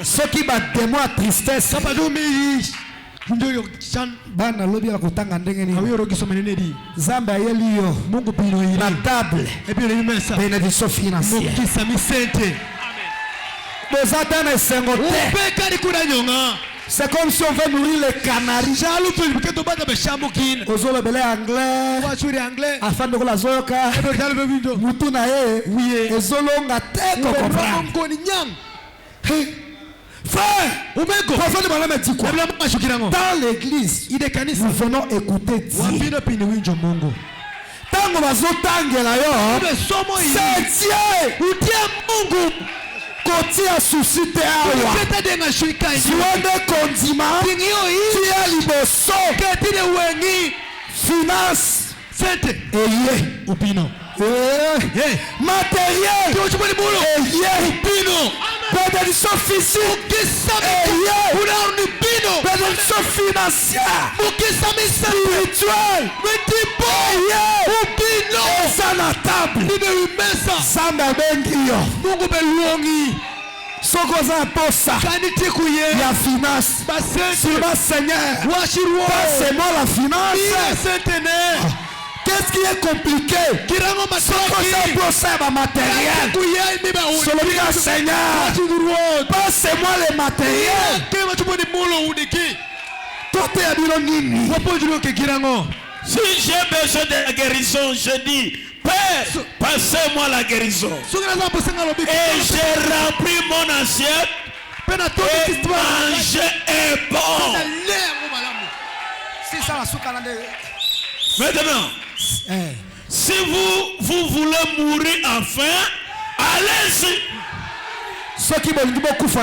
ce qui va démon à tristesse. Bana lobi la kutanga ndenge ni. Zamba yeliyo. La table. Bénédiction financière. Zatana et sengote. C'est comme si on veut nourrir les canaris. Ozolo belé anglais. Afin de la zoka. Mutuna ye. Ozolo ngate ko frère, dans l'église, nous venons écouter Dieu. Tango bazotangela yo, c'est Dieu. Koti a suscité awa. Ziwande kondima. Tia liboso. Finance. Eye. Upino. Matériel. Bénédiction physique. Bénédiction financière. Spirituelle. Ça la table. Samba bengi. Sokoza posa. La finance. Sur ma Seigneur. Passe-moi la finance. Qu'est-ce qui est compliqué? Sokoza matériel. Solomina Seigneur. Passe-moi le matériel. Si j'ai besoin de la guérison, je dis, Père, passez-moi la guérison. Et j'ai rempli mon assiette. Et manger est bon. Maintenant, Si vous voulez mourir enfin, allez-y. Ce qui veut dire beaucoup de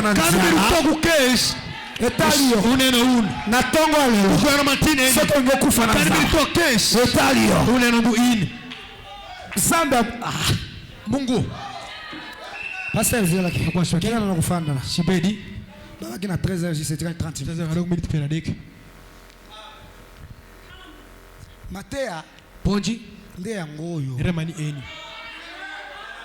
Mungu. Pasteur Zela qui quoi choqué là na kufanda na Shibedi. Baba kina 13h c'est 30 minutes penadek. Matea Ponji nde yangoyo. Remani eni.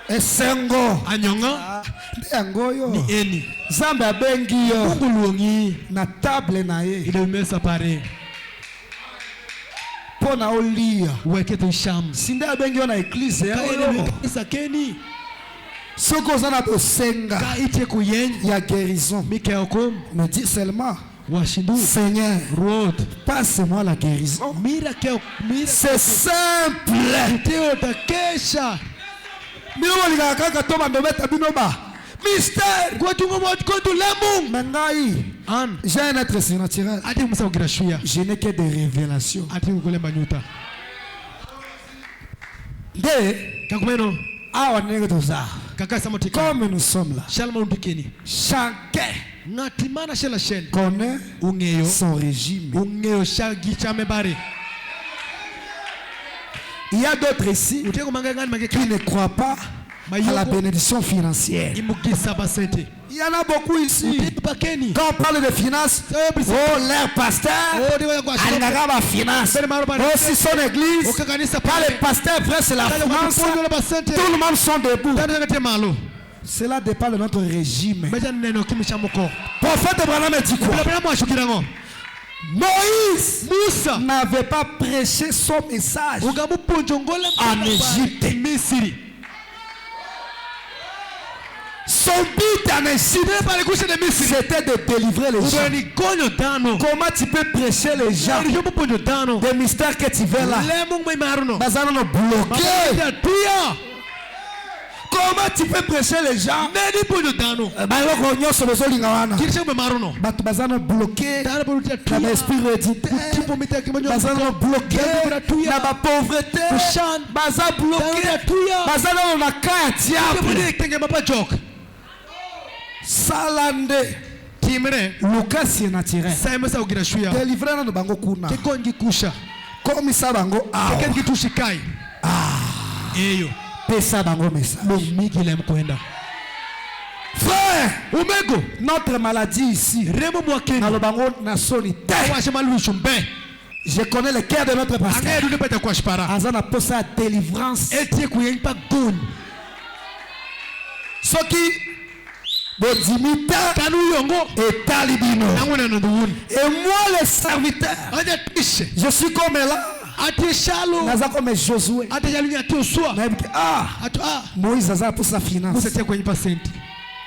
Esengo anyonga nde yangoyo. Ni eni. Zambe abengi yo. Mungu luongi na table na ye. Ile mesa pare. Pona olia weke to sham. Sinde abengi yo na église ya yo. Isa keni. Soko zana to senga. Ka ite kuyen ya guérison. Mikeoko me dit seulement Washindu Seigneur, passe-moi la guérison. C'est simple. Mystère. J'ai un être surnaturel. Je n'ai que des révélations. Comme nous sommes là, chacun connaît son régime. Il y a d'autres ici qui ne croient pas à la bénédiction financière. Il y en a beaucoup ici. Quand on parle de finances, oh, leur pasteur, Alnagaba finance. Oh, si son église, quand les pasteurs pressent la finance, tout le monde sont debout. Cela dépend de notre régime. Prophète Abraham dit quoi? Moïse n'avait pas prêché son message en Égypte. Son but en Égypte, c'était de délivrer les gens. Comment tu peux prêcher les gens des mystères que tu veux là? Bloqué. Comment tu peux prêcher les gens? Bloqué dans l'esprit héréditaire, bloqué dans la pauvreté, bloqué dans la carte. Salande Lucas est naturel. Délivré dans le bango kuna. Comme ça bango ah. Eyo. Pesa bango message. Frère, notre maladie ici. Dans le bango na solitaire. Je connais le cœur de notre pasteur. Azana posa délivrance. Ce qui et talibino. Et moi le serviteur, je suis comme là. Naza comme Josué. Ah, Moïse aza pour sa finance.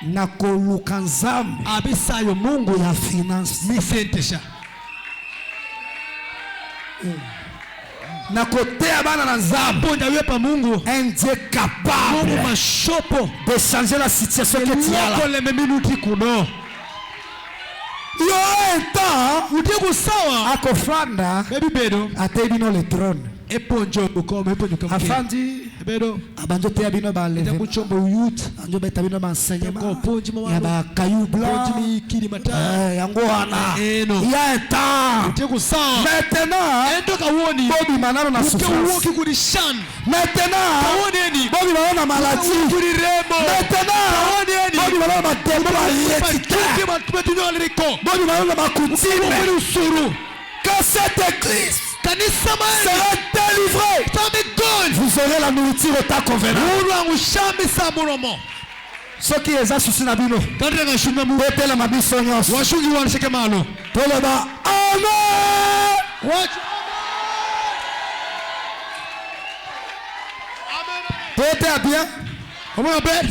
Nakoluka nzambe abisayo Mungu ya finance. Na côté abana na nzambe un Dieu capable de changer la situation que tu as là. Il y aura un temps à Kofanda à Tébino le trône. Afandi abanjo te abino ba leve anjo beta bino ba enseignement ya ba caillou blanc yango wana il y a un temps maintenant bobi manano na souffrance maintenant bobi manano na maladie maintenant bobi manano na démon bobi manano na coutume que cette église sera délivré. Vous aurez la nourriture au temps convenant. Ce qui est à souci nabino. Bete la mabiso nyos. Toleba. Amen. Bete bien.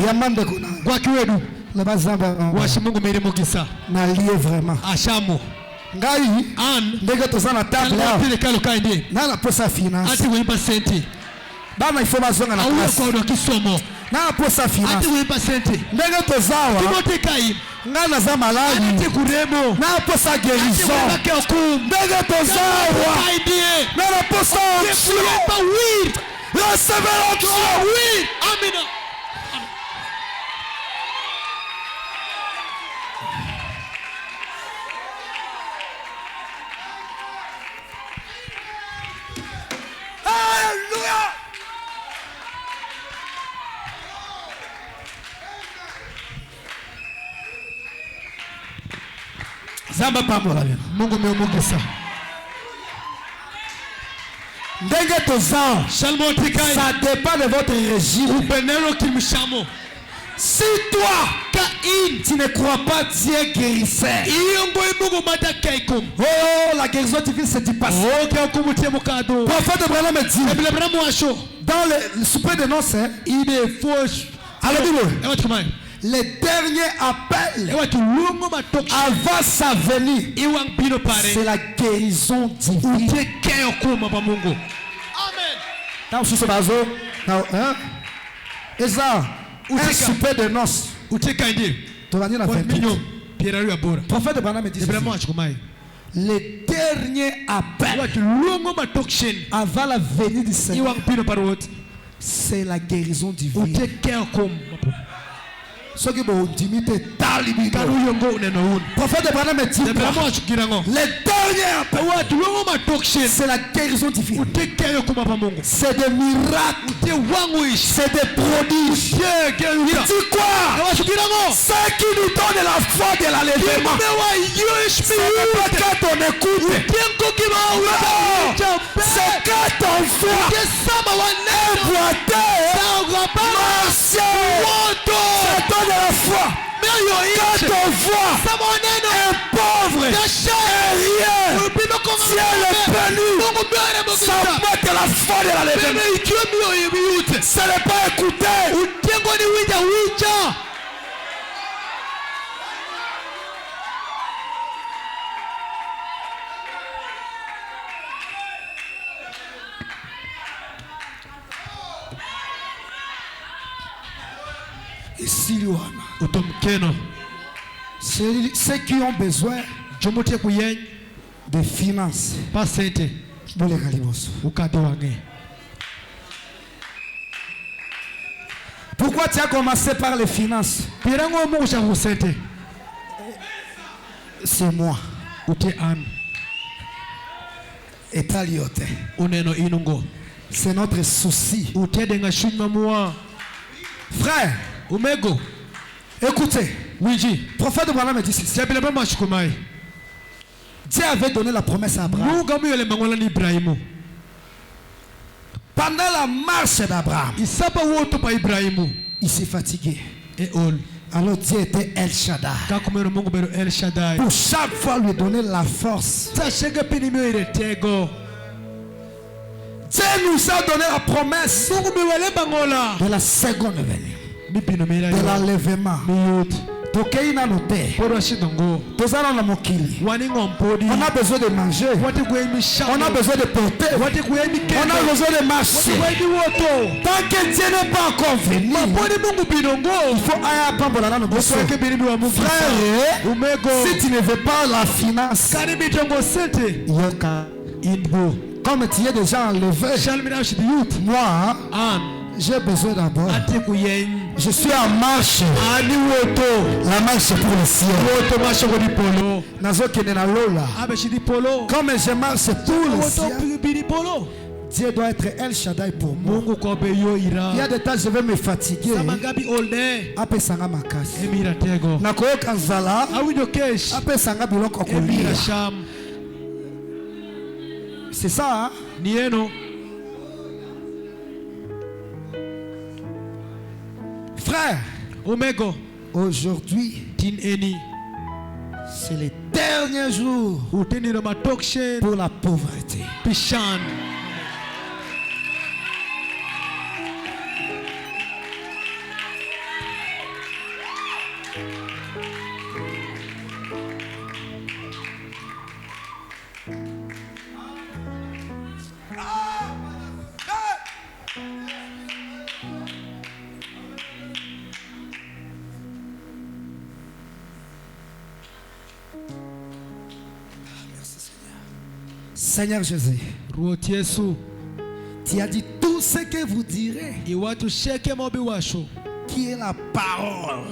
Yamande kuna. Gwakiwedu. Le bazamba. Washimungu mere mokisa. Na lié vraiment. Ashamu. Ngai ndege tozana table là na posa finance ati wipa senti bana ifo bazonga na classe na posa finance ati wipa senti ndege tozawa timote kai Ngana za maladi. Na posa guérison. Ndenge tozawa. Na posa onction. Recevez l'onction. Oui. Amen. Alléluia. Zamba pambola bien. Mungu meomugisa. Ndenge tozao. Shalom tikai. Ça dépend de votre régime. Upenelo kimshamo. Si toi, Caïn, tu ne crois pas Dieu guérisseur. Oh, la guérison divine c'est du passé. Prophète Abraham me dit, dans le souper de noces, il est faux. Alors le dernier appel avant sa venue, c'est la guérison divine. Amen. Et ça, un souper de noces. Tu vas dire la vérité. Prophète Abraham me dit le dernier appel avant la venue du Seigneur, c'est la guérison divine. Ce qui vous dit, prophète Abraham me dit le dernier appel, c'est la guérison divine. C'est des miracles, c'est des prodiges. Il dit quoi? Ce qui nous donne la foi de l'enlèvement, c'est pas quand on écoute, c'est quand on voit un boiteux marcher. Ça donne la foi. Quand on voit un pauvre et rien, Dieu le béni, ça montre la foi de l'enlèvement. Ce n'est pas écouter. Ici, ceux qui ont besoin de finances, pourquoi tu as commencé par les finances? C'est moi. Et c'est notre souci. Frère, écoutez, prophète Abraham me dit ceci. Dieu avait donné la promesse à Abraham. Pendant la marche d'Abraham, il s'est fatigué. Alors Dieu était El Shaddai. Pour chaque fois lui donner la force. Dieu nous a donné la promesse de la seconde venue, de l'enlèvement. On a besoin de manger, on a besoin de porter, on a besoin de marcher. Tant que Dieu n'est pas encore venu, il faut aller. Frère, si tu ne veux pas la finance, comme tu es déjà enlevé, moi, j'ai besoin d'abord. Je suis en marche. La marche pour le ciel. Comme je marche pour le ciel, Dieu doit être El Shaddai pour moi. Il y a des temps je vais me fatiguer. Après sanga makasi. Nakoyo kanzala. Après sanga biloko kolia. C'est ça, hein? Frère, aujourd'hui, c'est le dernier jour pour la pauvreté. Seigneur Jésus, tu as dit tout ce que vous direz, qui est la parole,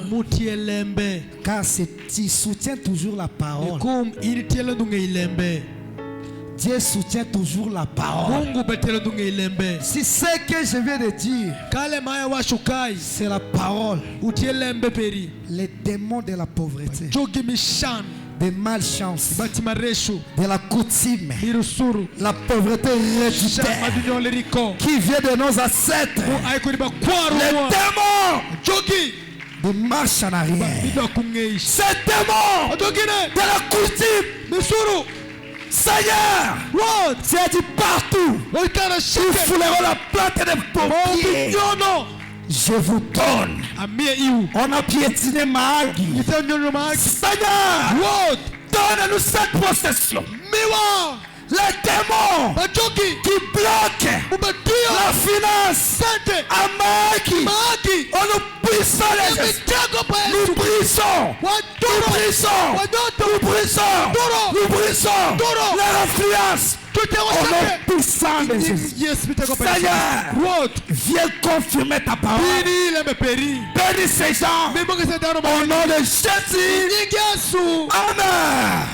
car tu soutiens toujours la parole. Dieu soutient toujours la parole. Si ce que je viens de dire, c'est la parole, les démons de la pauvreté, des malchances, de la coutume, la pauvreté héréditaire qui vient de nos ancêtres, les démons de marche en arrière, ces démons de la coutume, Seigneur, tu as dit partout, ils fouleront la plante des pompiers. Je vous donne. On a piétiné Mahagi. Seigneur, donne-nous cette possession. Les démons qui bloquent la finance à Mahagi, on nous brisons les esprits. Nous brisons leur influence. Au nom puissant de Jésus. Seigneur, viens confirmer ta parole. Bénis ces gens. Au nom de Jésus. Amen.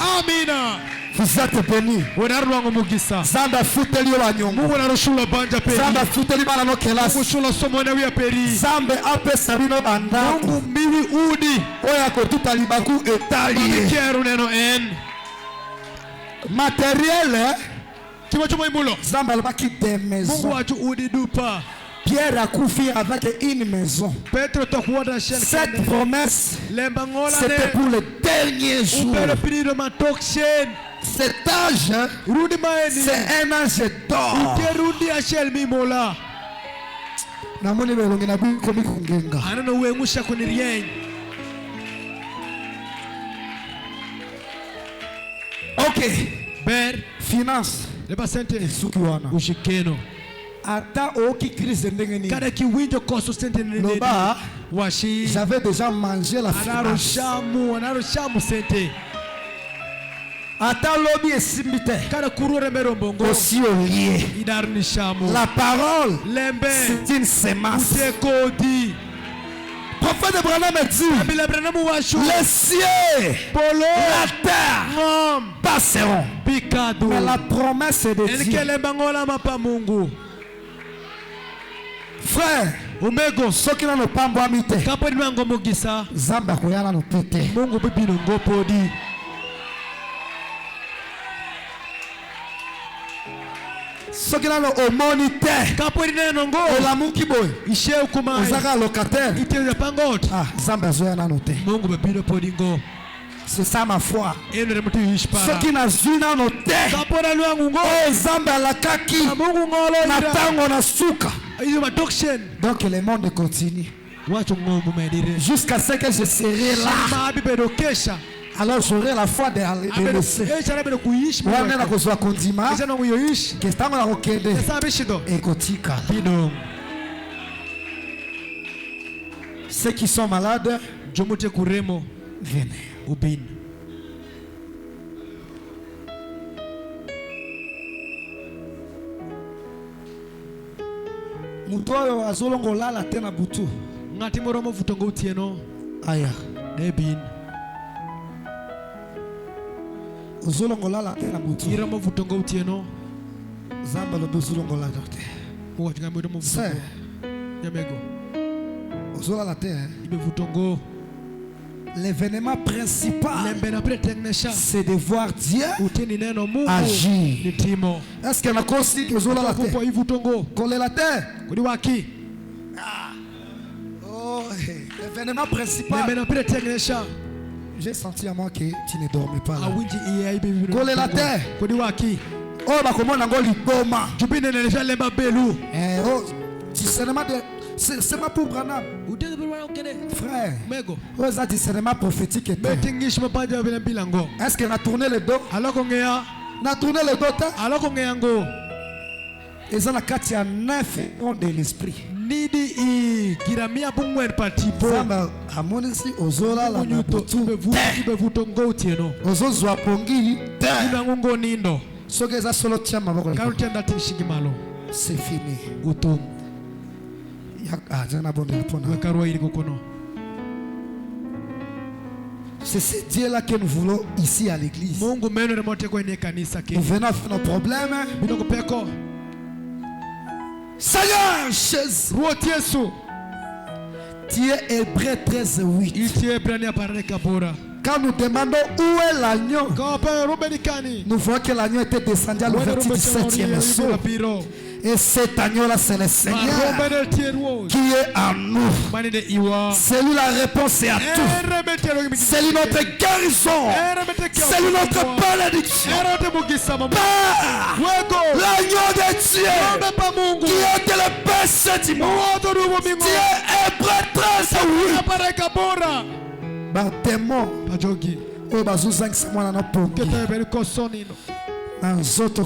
Vous êtes bénis. Zanda futeli wanyongo. Zanda futeli balano kelasi. Zambe ape sabino banda. Oya kotuta libaku etali. Matériel. Zamba alibaki des maisons. Pierre a couffé avec une maison. Cette promesse, c'était pour le dernier jour. Cet âge, c'est un âge d'or. Ok. Finance. Ata oki crise ndenge nini. Loba, j'avais déjà mangé la finance. Ata lobi esimbite. Aussi au lié. La parole, c'est une semence. Prophète Branham dit, les cieux, la terre passeront, mais la promesse de Dieu. Frère, ceux qui n'ont pas mbamite, Zamba koyana no pete. Ceux qui n'ont pas monité, la moukiboy, Zaka locataire, Zamba zoyana no te. C'est ça ma foi. Ceux qui n'ont pas noté, Zamba la kaki, Natango na suka. Donc le monde continue jusqu'à ce que je serai là. Alors j'aurai la foi de laisser. Ceux qui sont malades, venez. Mutoyo azolongola la tena butu. Ngati moromo vutongo utieno. Aya. Debin. Azolongola la tena butu. Iramo vutongo utieno. Zamba lo bezolongola dote. Kwa tingamwe mo vutongo. Yamego. Azola la tena. Ibe vutongo. L'événement principal, c'est de voir Dieu agir. Est-ce que la consigne que Zola la terre? Coller la terre? Oh, l'événement principal. J'ai senti à moi que tu ne dormais pas là. Coller la terre? Oh, bah comment on a goli boma? Oh, c'est ma pour Branham. Frère, c'est un discernement prophétique. Est-ce qu'on a tourné le dos? On a tourné le dos. Et ça, la carte, il y a 9 dons de l'esprit. C'est fini. C'est ce Dieu-là que nous voulons ici à l'église. Nous venons avec nos problèmes. Seigneur, Jésus. Tu es Hébreu 13:8. Quand nous demandons où est l'agneau, nous voyons que l'agneau était descendu à l'ouverture du 7e sceau. Et cet agneau-là, c'est le Seigneur qui est en nous. C'est lui la réponse à tout. C'est lui notre guérison. C'est lui notre bénédiction. L'agneau de Dieu qui est le péché du monde. Dieu est Hébreu 13:8. Batemo oyo bazozangisa mwana na pongi na nzoto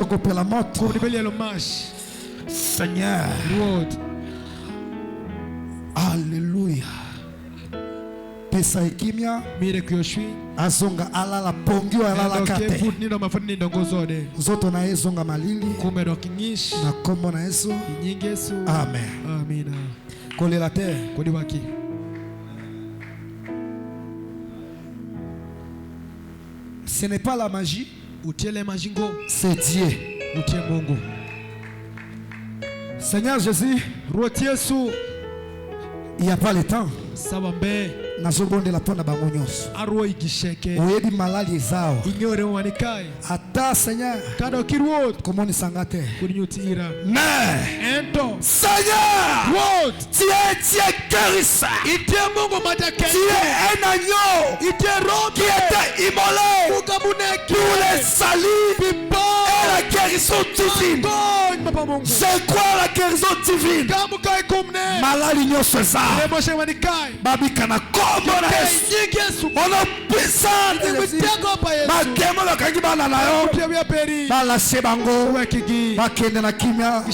kopela moto. Seigneur, alléluia. Pesa ekimia azonga alala pongi o alala kate nzoto na ezonga malili na kombo na Yesu. Amen. Coller la terre. Ce n'est pas la magie. C'est Dieu. Seigneur Jésus, il n'y a pas le temps. nazobondela mpona bango nyonso oyebi malali ezao ata Seigneur komonisanga te mais Seigneur tu es Dieu guérisseur, tu es un agneau qui était immolé pour les salis et la guérison divine. C'est quoi la guérison divine? Malali nyonso ezao babikana kombo na Yesu ono puissant makemo bakangi bana na yo balase bango bakende na kimia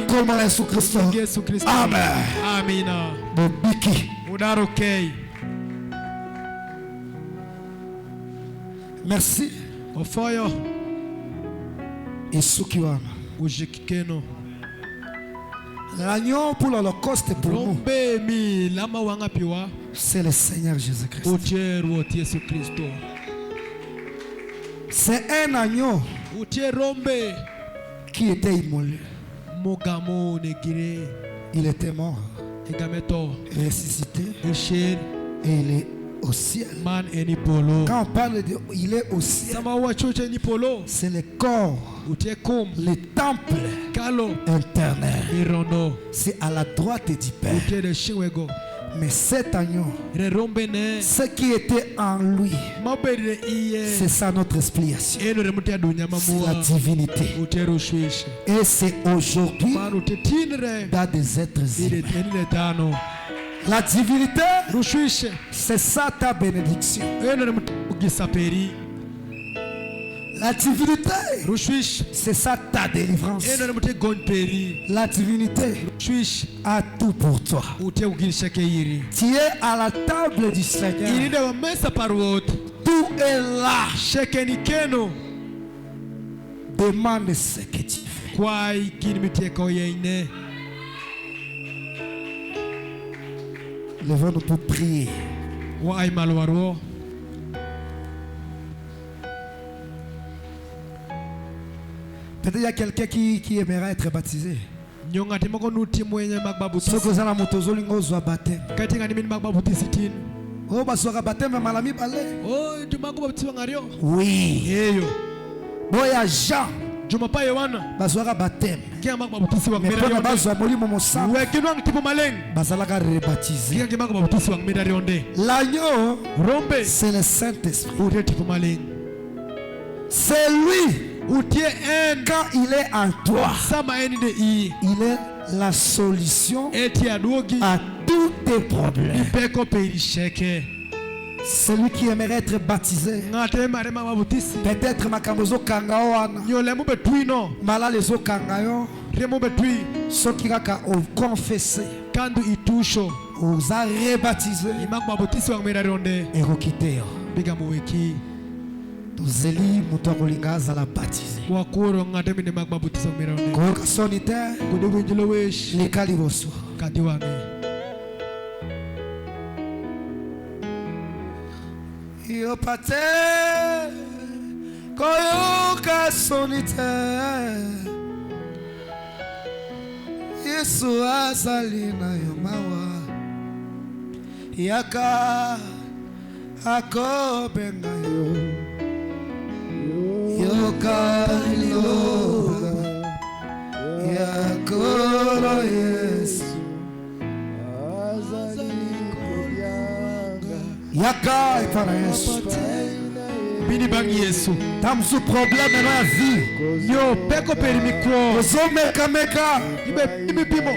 kombo na Yesu Kristo. Amen. Amina. Bobiki mudarokei. Merci ofoyo esuki wana ujikikeno. L'agneau pour l'Holocauste pour nous, c'est le Seigneur Jésus-Christ. C'est un agneau qui était immolé. Il était mort, ressuscité, et il est au ciel. Quand on parle de il est au ciel, c'est le corps, le temple éternel. C'est à la droite du Père. Mais cet agneau, ce qui était en lui, c'est ça notre explication. C'est la divinité. Et c'est aujourd'hui dans des êtres humains. La divinité, c'est ça ta bénédiction. La divinité, c'est ça ta délivrance. La divinité a tout pour toi. Tu es à la table du Seigneur. Tout est là. Demande ce que tu fais. Levons-nous pour prier. Peut-être il y a quelqu'un qui aimerait être baptisé. Oui. Boya Jean. Bazwaka baptême. Mais pour bazwa molimo mosantu bazalaka rebaptisé. L'agneau, c'est le Saint-Esprit. C'est lui. Quand il est en toi, il est la solution à tous tes problèmes. Celui qui aimerait être baptisé, peut-être makamozo kangaoana malalezo kangayo ceux qui ont confessé aux a rebaptisé et quitter. Zeli mutokolinga azala baptisé. Wakuro ngate mine magbabutiza mirone. Koka sonite. Kudebu njilo wesh. Likali boso. Kadiwane. Yo pate. Koyoka sonite. Yesu azali na yo mawa. Yaka akobenga yo. Yoka liloga. Yakolo Yesu. Yaka ipana Yesu. Bini bangi Yesu. Tamsu problème na vie. Yo peko perimikwo. Ozo meka. Ibe pimo.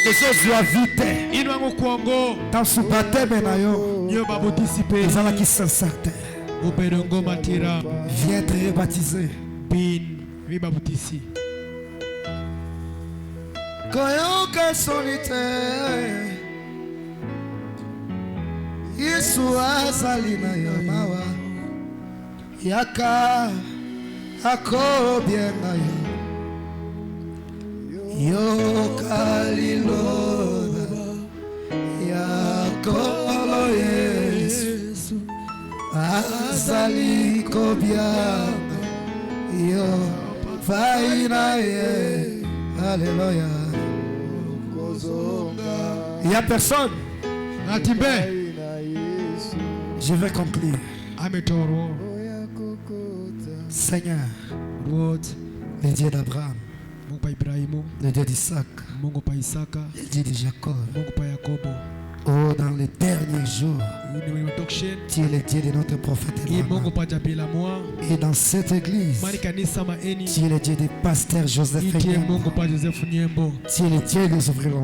Ozo zwa vite. Inwango kuongo. Tamsu bateme na yo. Yo babutisi pe. Ezala ki sincérité. Operongo matira. Viens être rebaptisé. Bin vibabutisi. Koyoka sonite. Yesu azali na yo mawa. Yaka akobienga yo. Yoka liloba. Yakolo Yesu. Azali kobienga yo. Faina ye. Alléluia. Il n'y a personne. Je vais conclure. Seigneur, le Dieu d'Abraham, le Dieu d'Isaac, le Dieu de Jacob. Oh, dans les derniers jours, tu es le Dieu de notre prophète Abraham. Et dans cette église, tu es le Dieu des pasteurs Joseph et Niembo. Tu es le Dieu des ouvriers de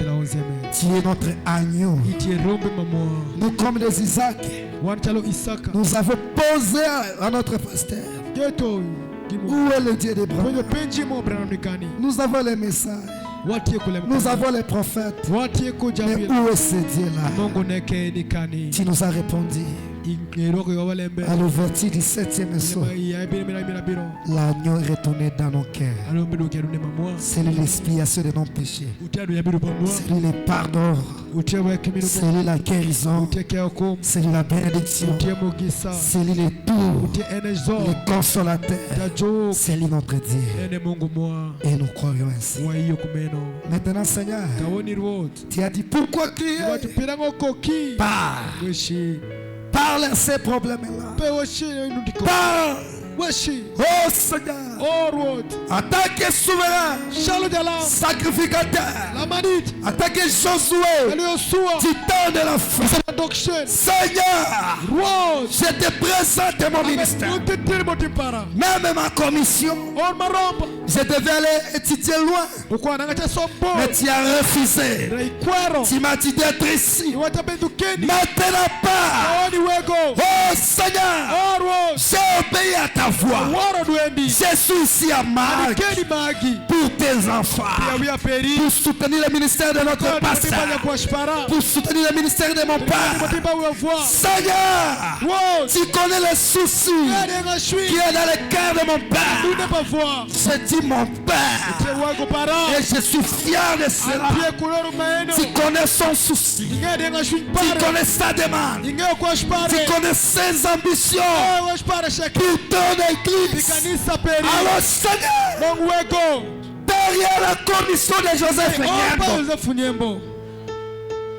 l'onzième. Tu es notre agneau. Nous, comme des Isaac, nous avons posé à notre pasteur. Où est le Dieu d'Abraham? Nous avons les messages. Nous avons les prophètes. Mais où est ce Dieu-là? Tu nous as répondu. À l'ouverture du 7e saut, l'agneau est retourné dans nos cœurs. C'est l'expiation de nos péchés. C'est le pardon. C'est la guérison. C'est la bénédiction. C'est le tout. Le consolateur. C'est notre Dieu. Et nous croyons ainsi. Maintenant, Seigneur, tu as dit pourquoi crier? Parle à ces problèmes-là. Parle. Oh Seigneur. En tant que souverain, sacrificateur, en tant que Josué, titan de la foi, Seigneur, je te présente mon ministère, même ma commission. Je devais aller étudier loin, mais tu as refusé. Tu m'as dit d'être ici. Maintenant pas. Oh Seigneur, j'ai obéi à ta voix. Je suis ici à Marc pour tes enfants, pour soutenir le ministère de notre pasteur, pour soutenir le ministère de mon père. Seigneur, tu connais les soucis qui est dans le cœur de mon père. Je dis mon père et je suis fier de cela. Tu connais son souci, tu connais sa demande, tu connais ses ambitions pour ton église. Alors Seigneur, derrière la commission de Joseph Niembo,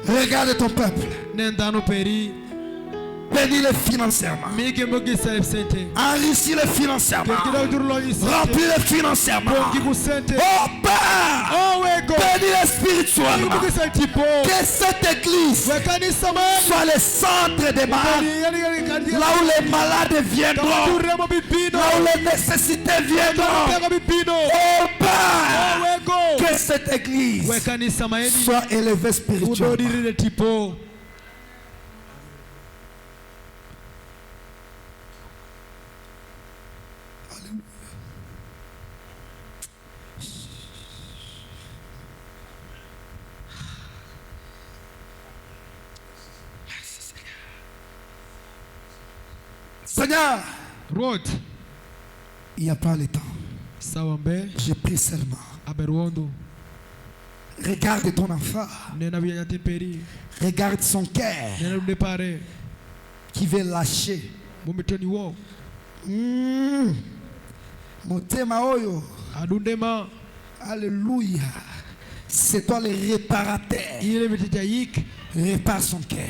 regarde ton peuple. Bénis-le financièrement. Enrichis-le financièrement. Remplis-le financièrement. Oh Père, bénis-le spirituellement. Que cette église soit le centre des malades. Là où les malades viendront. Là où les nécessités viendront. Oh Père, que cette église soit élevée spirituellement. Seigneur, il n'y a pas le temps. Je prie seulement. Regarde ton enfant. Regarde son cœur qui veut lâcher. Motema oyo. Alléluia. C'est toi le réparateur. Répare son cœur.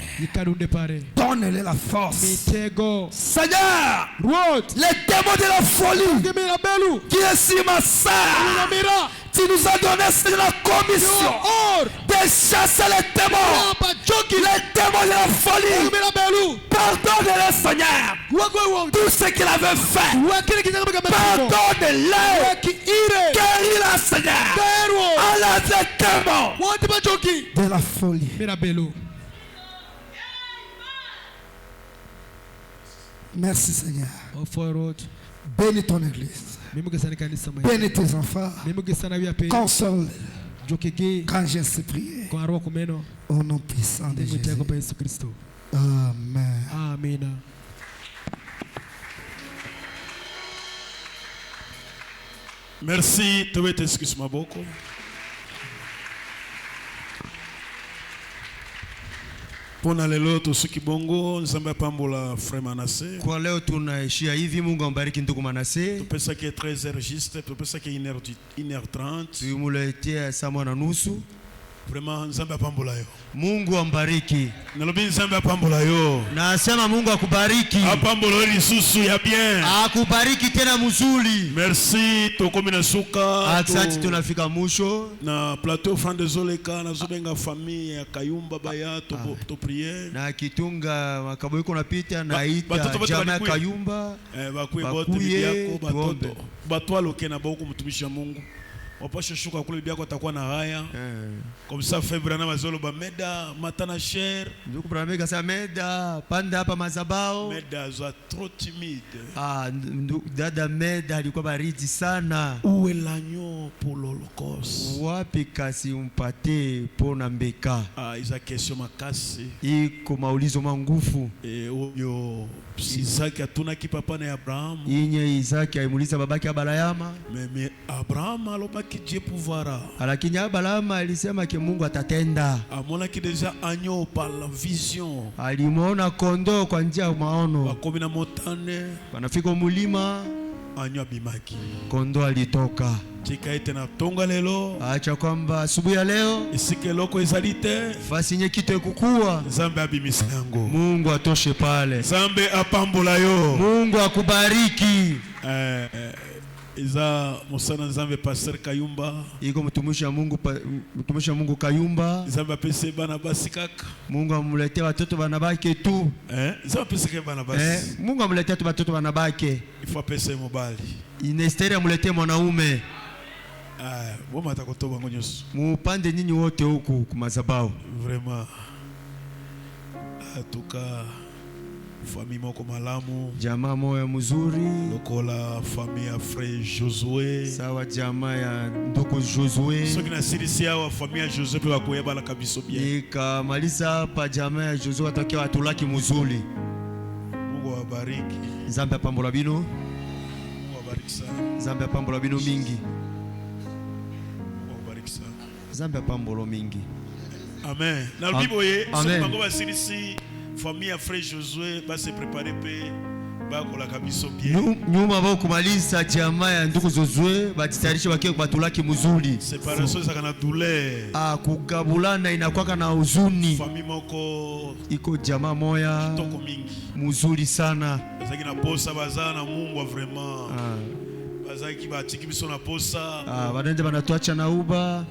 Donne-le la force. Seigneur, les démons de la folie qui est sur ma sœur, tu nous as donné la commission de chasser les démons. Les démons de la folie. Pardonne-le, Seigneur. Tout ce qu'il avait fait. Pardonne-le. Guéris-le, Seigneur. Enlève les démons de la folie. Merci, Seigneur. Bénis ton église. Bénis tes enfants. Console. Quand j'ai ainsi prié. Au nom puissant de Jésus. Amen. Amen. Merci. Tu veux t'excuser beaucoup. Pona lelo tusuki bongo nzamba pambola frère Manassé. Kwa leo tunaishia hivi, Mungu ambariki ndugu Manassé. Tupesa ki 13h juste, tupesa ki 1h30. Tumuletea saa moja na nusu. Vraiment nzamba pambola yo. Mungu ambariki. Nalobi nzamba pambola yo. Nasema Mungu akubariki. Apambola lisusu ya bien. Akubariki tena mzuri. Merci tokomi na suka. Asante tunafika mwisho. Na plateau Franc de Zoleka na zobenga famille ya Kayumba baya to prier. Na kitunga makabo iko napita na ita jamaa ya Kayumba. Bakuye bote biako batoto. Batwalo kena boko mtumishi wa Mungu. Wapasha shuka kule biako atakuwa na haya. Comme ça Febra na mazolo ba meda matana cher. Ndugu Bramega sa meda panda hapa mazabao. Meda za trop timide. Dada meda alikuwa baridi sana. Où est l'agneau pour l'Holocauste? Wapi kasi umpate pona mbeka? Isa question makasi. Iko maulizo mangufu. Oyo Isaki atuna ki papa na Abraham. Inye Isaki aimuliza babake Abrahama. Mais Abraham alobaki Dieu pouvoira. Lakini Abraham alisema ke Mungu atatenda. Amona ki déjà agneau par la vision. Alimuona kondoo kwa njia ya maono. Wakomi na motane. Wanafika mulima. Agneau bimaki. Kondoo alitoka. Chikaite na tonga lelo. Acha kwamba asubuhi ya leo isike loko ezalite. Fasi nye kitu kukua. Zambe abimisa yango. Mungu atoshe pale. Zambe apambola yo. Mungu akubariki. Iza musana Nzambe Pasteur Kayumba. Iko mtumishi wa Mungu Kayumba. Nzambe pese bana basi kaka. Mungu amuletea watoto banabake tu. Nzambe pese ke bana basi. Mungu amuletea watoto banabake. Ifo pese mobali. Inesteri amuletea mwanaume. Boma atakotoba ngonyoso. Mupande nyinyi wote huku kumazabao. Vraiment. Atuka famille moko malamu, jamaa moya mzuri, lokola famille ya frère Josué, sawa jamaa ya ndugu Josué. Soki na sirisi ya famille ya Josué pe bakoyeba la kabiso bien. Ikamaliza hapa jamaa ya Josué atakiwa atulaki mzuri. Mungu awabariki. Nzambe apambola bino. Mungu awabariki sana. Nzambe apambola bino mingi. Mungu awabariki sana. Nzambe apambola mingi. Amen. Na biboye, soki bango ba sirisi famille ya frère Josué va se préparer pe bakola kabiso bien. Nyuma bao kumaliza jamaa ya ndugu Josué batitayarisha bakie kubatulaki mzuri. Séparation za kana douleur. Kugabulana inakuwa na huzuni. Famille moko iko jamaa moya kitoko mingi. Mzuri sana. Bazaki na posa bazana Mungu vraiment. Bazaki batiki biso na posa. Banende banatuacha na uba.